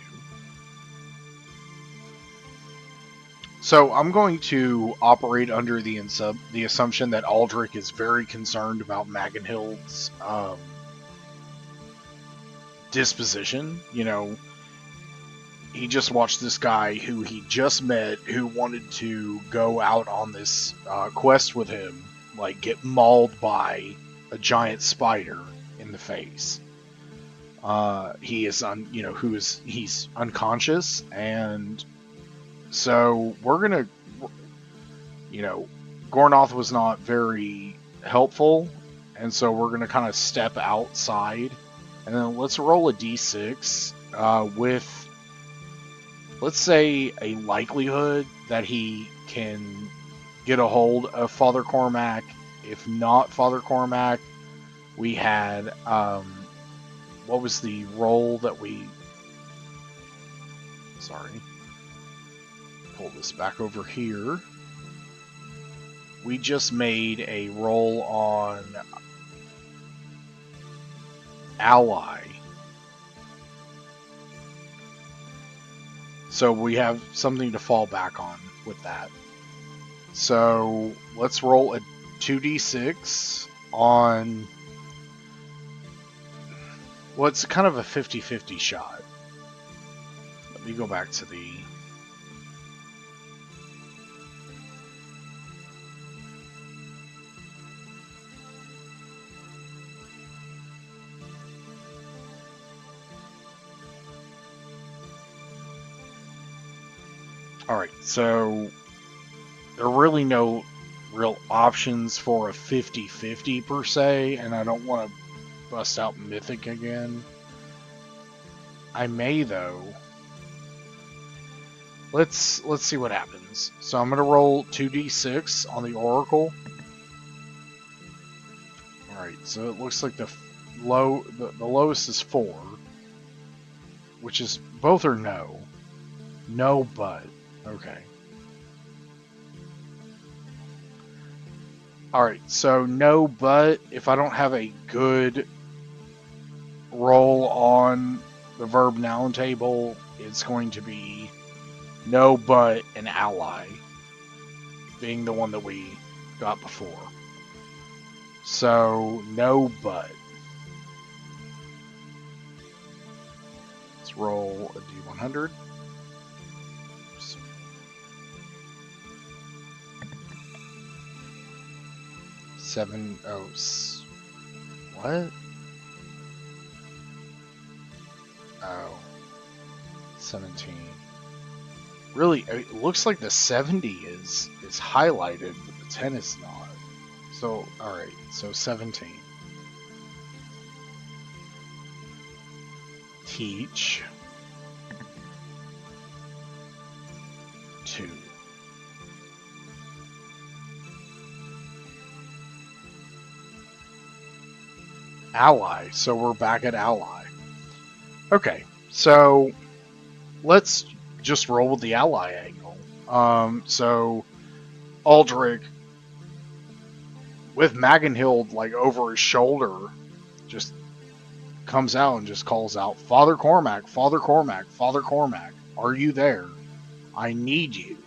So I'm going to operate under the assumption that Aldrich is very concerned about Magenhild's disposition. He just watched this guy who he just met, who wanted to go out on this quest with him, like, get mauled by a giant spider in the face. He is he's unconscious, and so we're gonna, Gornoth was not very helpful, and so we're gonna kind of step outside, and then let's roll a d6 with, let's say, a likelihood that he can get a hold of Father Cormac. If not Father Cormac, we had, what was the roll that we... Sorry. Pull this back over here. We just made a roll on Ally. So we have something to fall back on with that. So let's roll a 2d6 on... Well, it's kind of a 50-50 shot. Let me go back to the... Alright, so there are really no real options for a 50-50 per se, and I don't want to bust out Mythic again. I may, though. Let's see what happens. So I'm going to roll 2d6 on the Oracle. Alright, so it looks like the lowest is 4, which is, both are no. No, but. Okay. Alright, so no, but if I don't have a good roll on the verb noun table, it's going to be no, but an ally being the one that we got before. So no, but. Let's roll a d100. 7 oh, what? Oh, 17. Really, it looks like the 70 is highlighted, but the 10 is not. So, alright, so 17. Teach. 2. Ally. So we're back at ally. Okay, so let's just roll with the ally angle. So Aldrich, with Magenhild like over his shoulder, just comes out and just calls out, Father Cormac, Father Cormac, Father Cormac, are you there? I need you.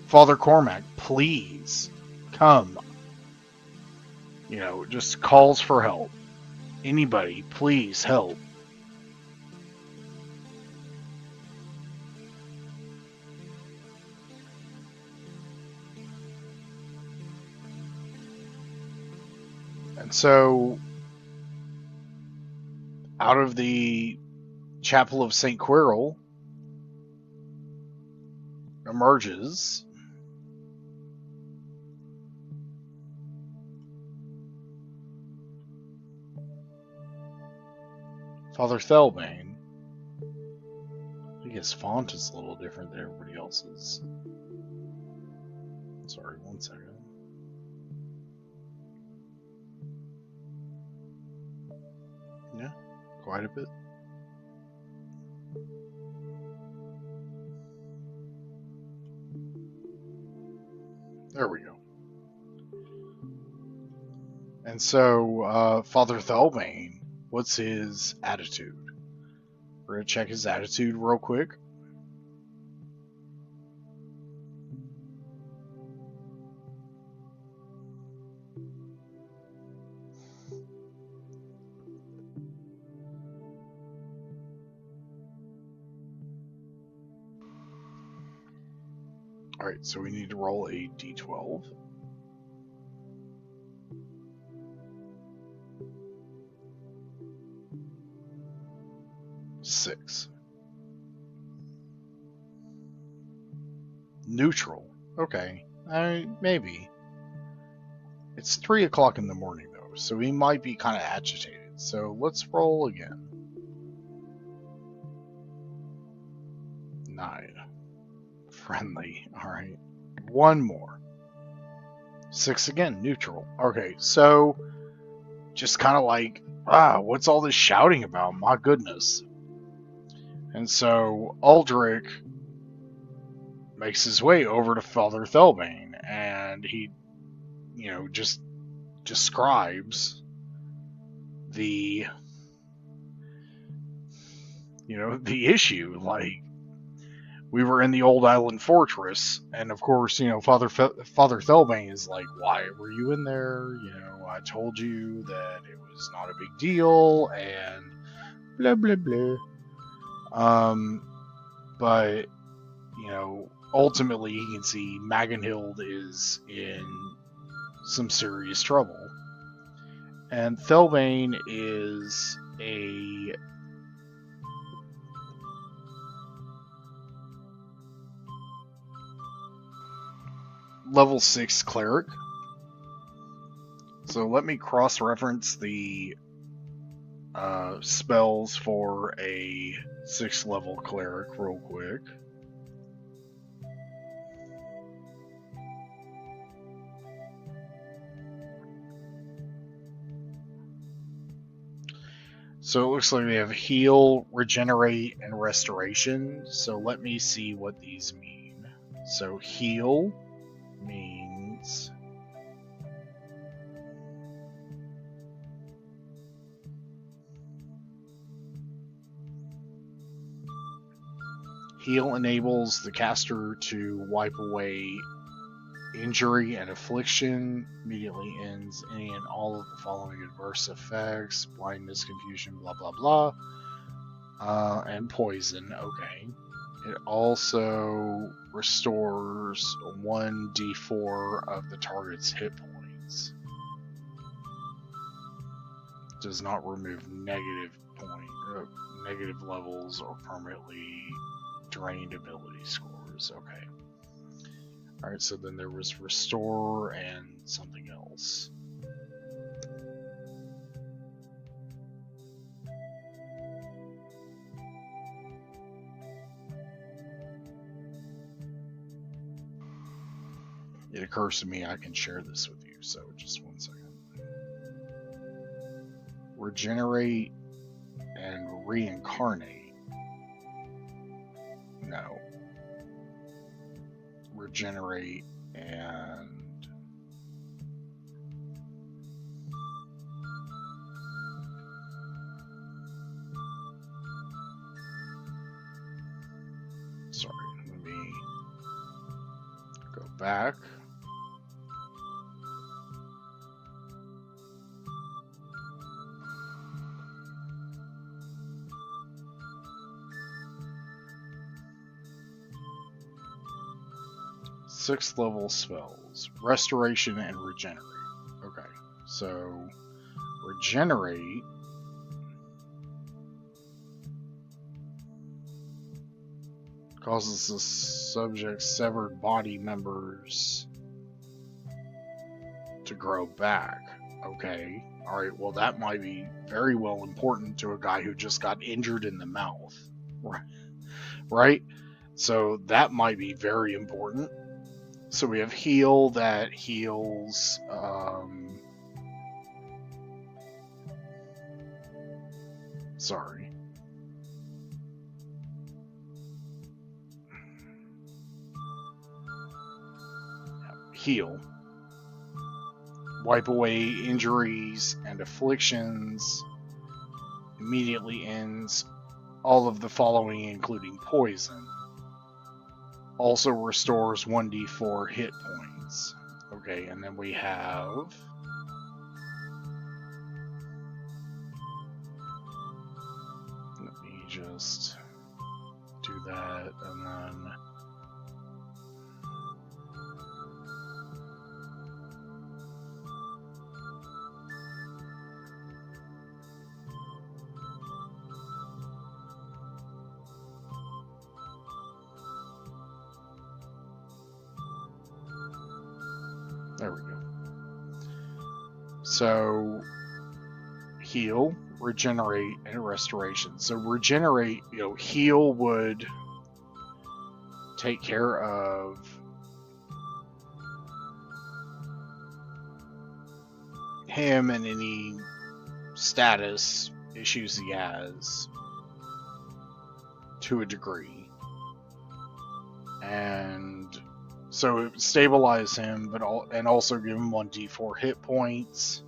Father Cormac, please come. You know, just calls for help. Anybody, please help. And so, out of the Chapel of St. Quirrell emerges Father Thelbane. I think his font is a little different than everybody else's. Sorry, one second. Yeah, quite a bit. There we go. And so, Father Thelbane, what's his attitude? We're going to check his attitude real quick. Alright, so we need to roll a d12. 6. Neutral. Okay. Maybe. It's 3 o'clock in the morning, though, so he might be kind of agitated. So let's roll again. 9. Friendly. Alright. One more. 6 again. Neutral. Okay, so just kind of like, what's all this shouting about? My goodness. And so Aldrich makes his way over to Father Thelbane, and he, just describes the, the issue. Like, we were in the old island fortress, and of course, Father Thelbane is like, why were you in there? I told you that it was not a big deal, and blah, blah, blah. But, ultimately he can see Magenhild is in some serious trouble. And Thelbane is a level 6 cleric. So let me cross-reference the spells for a 6th level cleric real quick. So it looks like they have heal, regenerate, and restoration. So let me see what these mean. So heal means heal enables the caster to wipe away injury and affliction, immediately ends any and all of the following adverse effects: blindness, confusion, blah blah blah, and poison. Okay. It also restores 1d4 of the target's hit points. Does not remove negative levels or permanently drained ability scores. Okay. Alright, so then there was restore and something else. It occurs to me I can share this with you, so just one second. Regenerate and reincarnate. No. regenerate, and sorry, let me go back. Sixth level spells. Restoration and regenerate. Okay, so regenerate causes the subject's severed body members to grow back. Okay, alright, well that might be very well important to a guy who just got injured in the mouth. Right? So that might be very important. So we have heal that heals sorry. Heal. Wipe away injuries and afflictions. Immediately ends all of the following, including poison. Also restores 1d4 hit points. Okay, and then we have let me just do that, and then there we go. So, heal, regenerate, and restoration. So regenerate, heal would take care of him and any status issues he has to a degree. And so it would stabilize him, and also give him 1d4 hit points.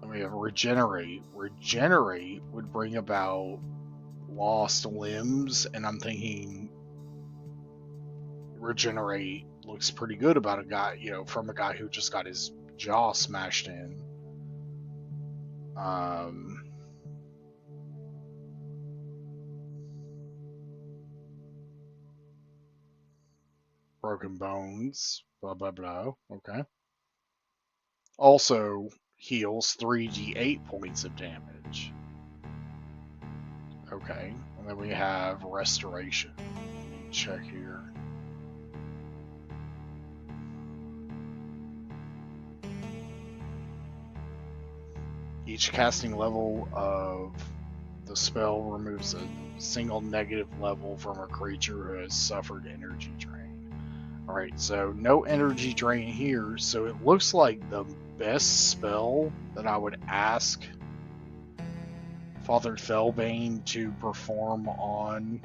And we have regenerate. Regenerate would bring about lost limbs, and I'm thinking regenerate looks pretty good about a guy, from a guy who just got his jaw smashed in. Broken bones, blah blah blah. Okay. Also heals 3d8 points of damage. Okay, and then we have restoration. Let me check here. Each casting level of the spell removes a single negative level from a creature who has suffered energy drain. Alright, so no energy drain here, so it looks like the best spell that I would ask Father Felbane to perform on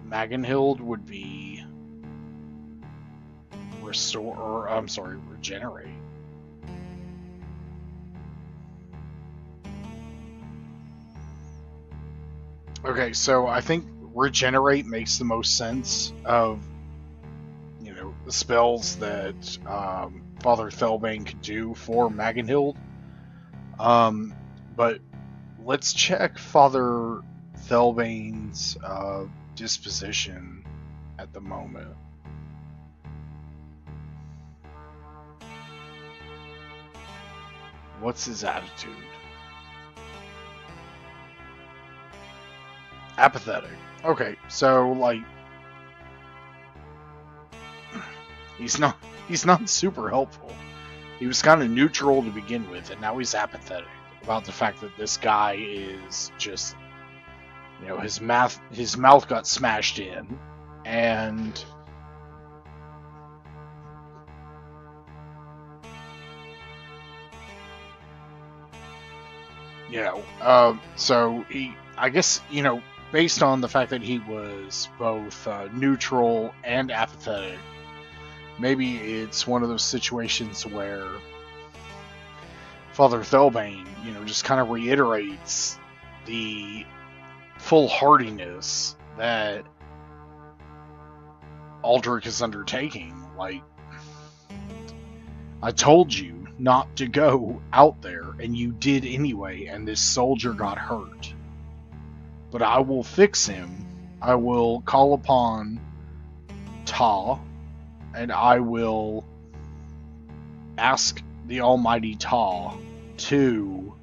Magenhild would be regenerate. Okay, so I think regenerate makes the most sense of, the spells that Father Felbane could do for Magenhild. But let's check Father Felbane's disposition at the moment. What's his attitude? Apathetic. Okay, so he's not super helpful. He was kind of neutral to begin with, and now he's apathetic about the fact that this guy is just, his mouth got smashed in, and So I guess, based on the fact that he was both neutral and apathetic, maybe it's one of those situations where Father Thelbane, just kind of reiterates the foolhardiness that Aldrich is undertaking. Like, I told you not to go out there, and you did anyway, and this soldier got hurt. But I will fix him. I will call upon Ta, and I will ask the almighty Ta to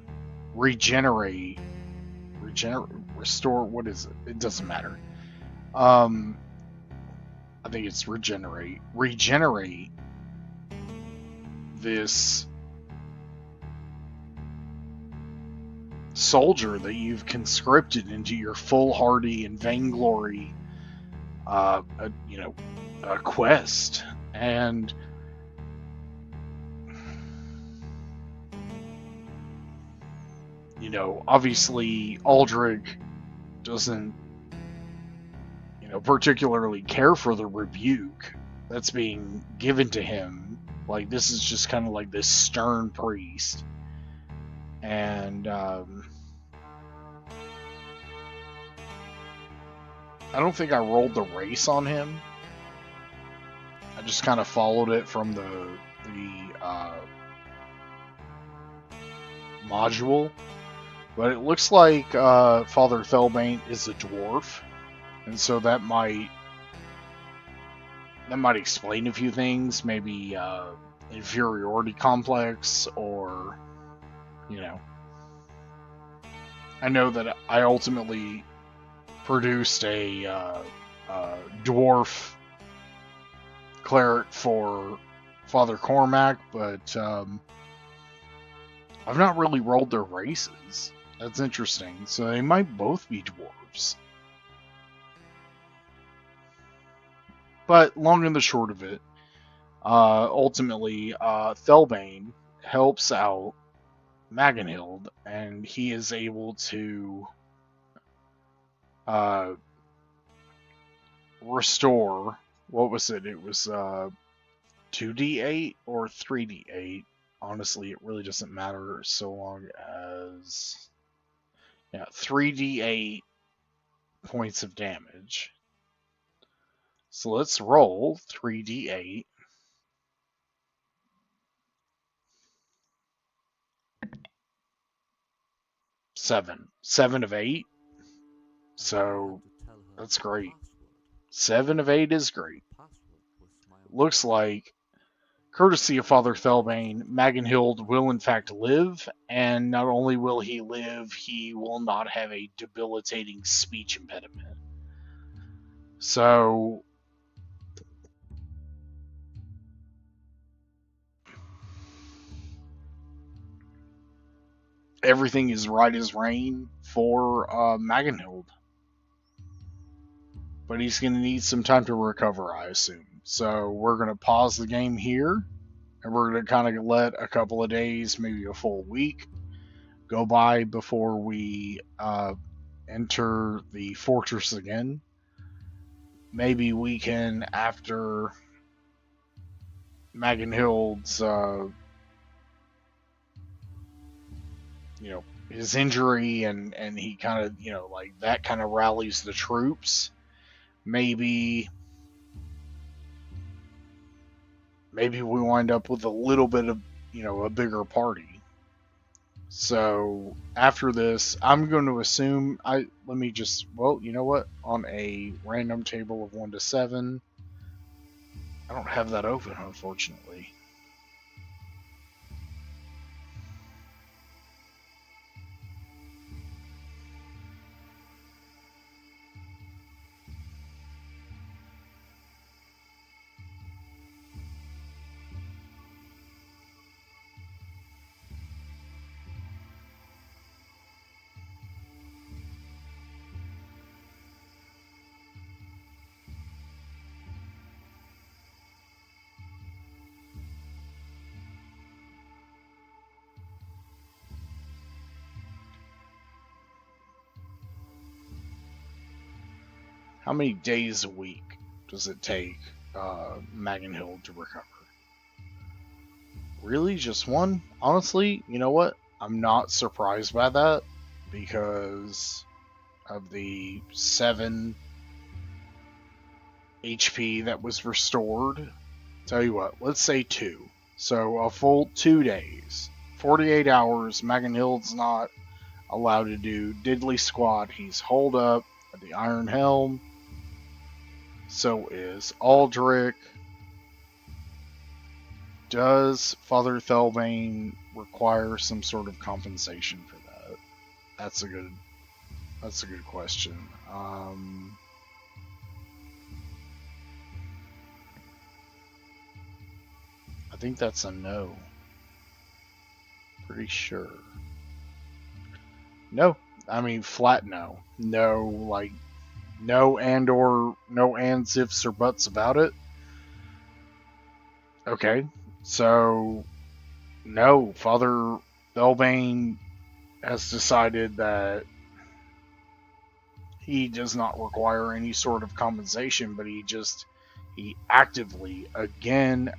restore, what is it? It doesn't matter. I think it's regenerate this soldier that you've conscripted into your foolhardy and vainglory quest. And obviously Aldrich doesn't particularly care for the rebuke that's being given to him. Like, this is just kind of like this stern priest. And I don't think I rolled the race on him. I just kind of followed it from the module. But it looks like Father Thelbane is a dwarf, and so that might explain a few things. Maybe inferiority complex, or I know that I ultimately produced a dwarf cleric for Father Cormac, but I've not really rolled their races. That's interesting. So they might both be dwarves. But long and the short of it, ultimately, Thelbane helps out Magenhild, and he is able to restore, what was it? It was 2d8 or 3d8. Honestly, it really doesn't matter so long as 3d8 points of damage. So let's roll 3d8. 7 of 8. So that's great. 7 of 8 is great. Looks like, courtesy of Father Thelbane, Magenhild will in fact live, and not only will he live, he will not have a debilitating speech impediment. So everything is right as rain for Magenhild. But he's going to need some time to recover, I assume. So we're going to pause the game here, and we're going to kind of let a couple of days, maybe a full week, go by before we enter the fortress again. Maybe we can, after Magenhild's, his injury, and he kind of, like that kind of rallies the troops. Maybe we wind up with a little bit of, a bigger party. So after this, I'm going to assume let me just, you know what? On a random table of 1 to 7, I don't have that open, unfortunately. How many days a week does it take Magenhild to recover? Really, just one? Honestly, you know what? I'm not surprised by that because of the 7 HP that was restored. Tell you what, let's say 2. So a full 2 days. 48 hours, Magenhild's not allowed to do diddly squat. He's holed up at the Iron Helm. So is Aldrich. Does Father Thelbane require some sort of compensation for that? That's a good question. I think that's a no. Pretty sure. No. I mean flat no. No, like no or no ands, ifs, or buts about it. Okay. So no, Father Thelbane has decided that he does not require any sort of compensation, but he actively again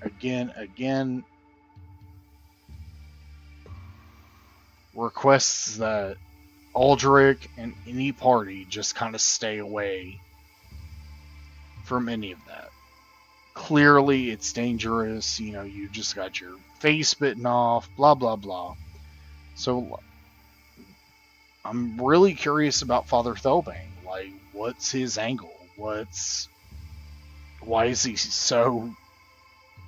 requests that Aldrich and any party just kind of stay away from any of that. Clearly, it's dangerous. You know, you just got your face bitten off, blah, blah, blah. So, I'm really curious about Father Thelbane. Like, what's his angle? Why is he so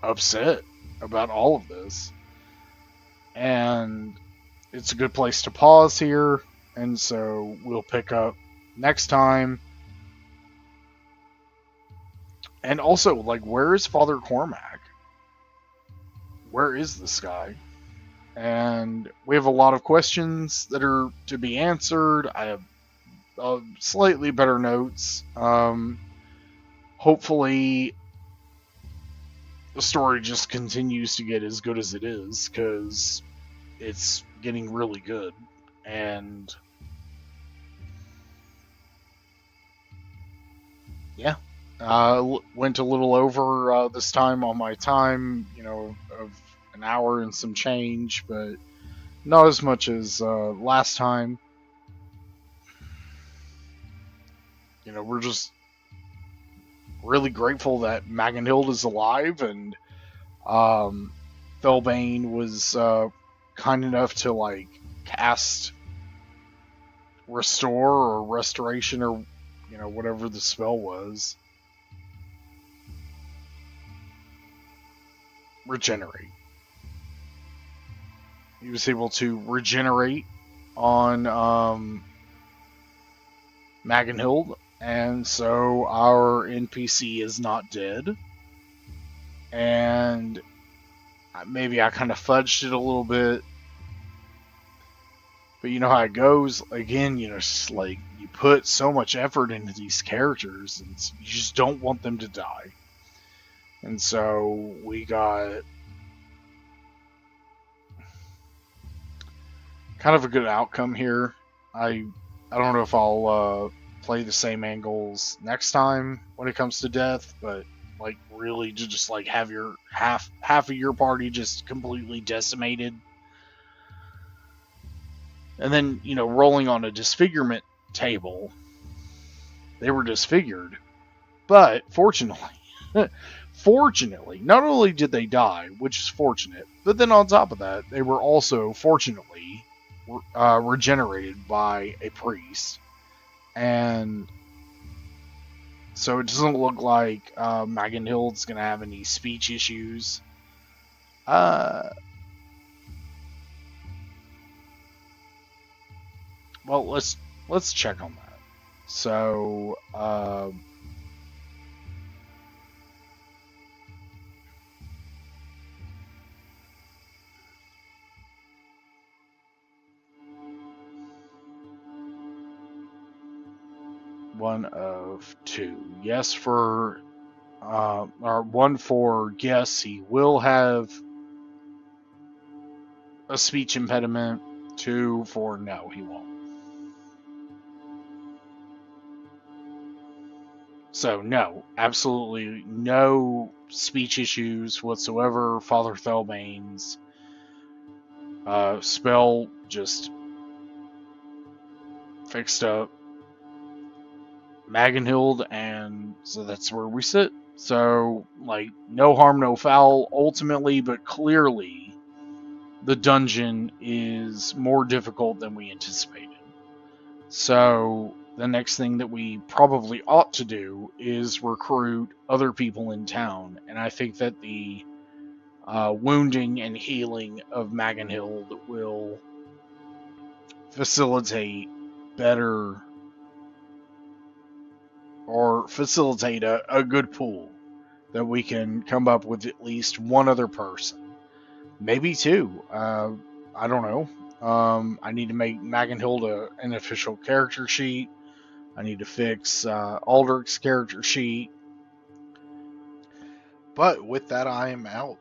upset about all of this? And it's a good place to pause here. And so we'll pick up next time. And also, like, where is Father Cormac? Where is this guy? And we have a lot of questions that are to be answered. I have slightly better notes. Hopefully, the story just continues to get as good as it is, because it's getting really good. And yeah, went a little over this time on my time, of an hour and some change, but not as much as last time. We're just really grateful that Magenhild is alive, and Thelbane was kind enough to like cast restore or restoration or whatever the spell was. Regenerate. He was able to regenerate on Magenhild, and so our NPC is not dead. And maybe I kind of fudged it a little bit, but you know how it goes. Again, just like you put so much effort into these characters, and you just don't want them to die. And so we got kind of a good outcome here. I don't know if I'll play the same angles next time when it comes to death, but like really to just like have your half of your party just completely decimated, and then rolling on a disfigurement table, they were disfigured, but fortunately not only did they die, which is fortunate, but then on top of that they were also fortunately regenerated by a priest. And so it doesn't look like Magenhild's gonna have any speech issues. Well, let's check on that. So one of two. Yes for or one for yes, he will have a speech impediment. 2 for no, he won't. So no, absolutely no speech issues whatsoever. Father Thelbane's spell just fixed up Magenhild, and so that's where we sit. So, like, no harm, no foul, ultimately, but clearly, the dungeon is more difficult than we anticipated. So, the next thing that we probably ought to do is recruit other people in town, and I think that the wounding and healing of Magenhild will facilitate better or facilitate a good pool that we can come up with at least one other person, maybe two. I don't know. I need to make Magenhild an official character sheet. I need to fix Aldrich's character sheet. But with that, I am out.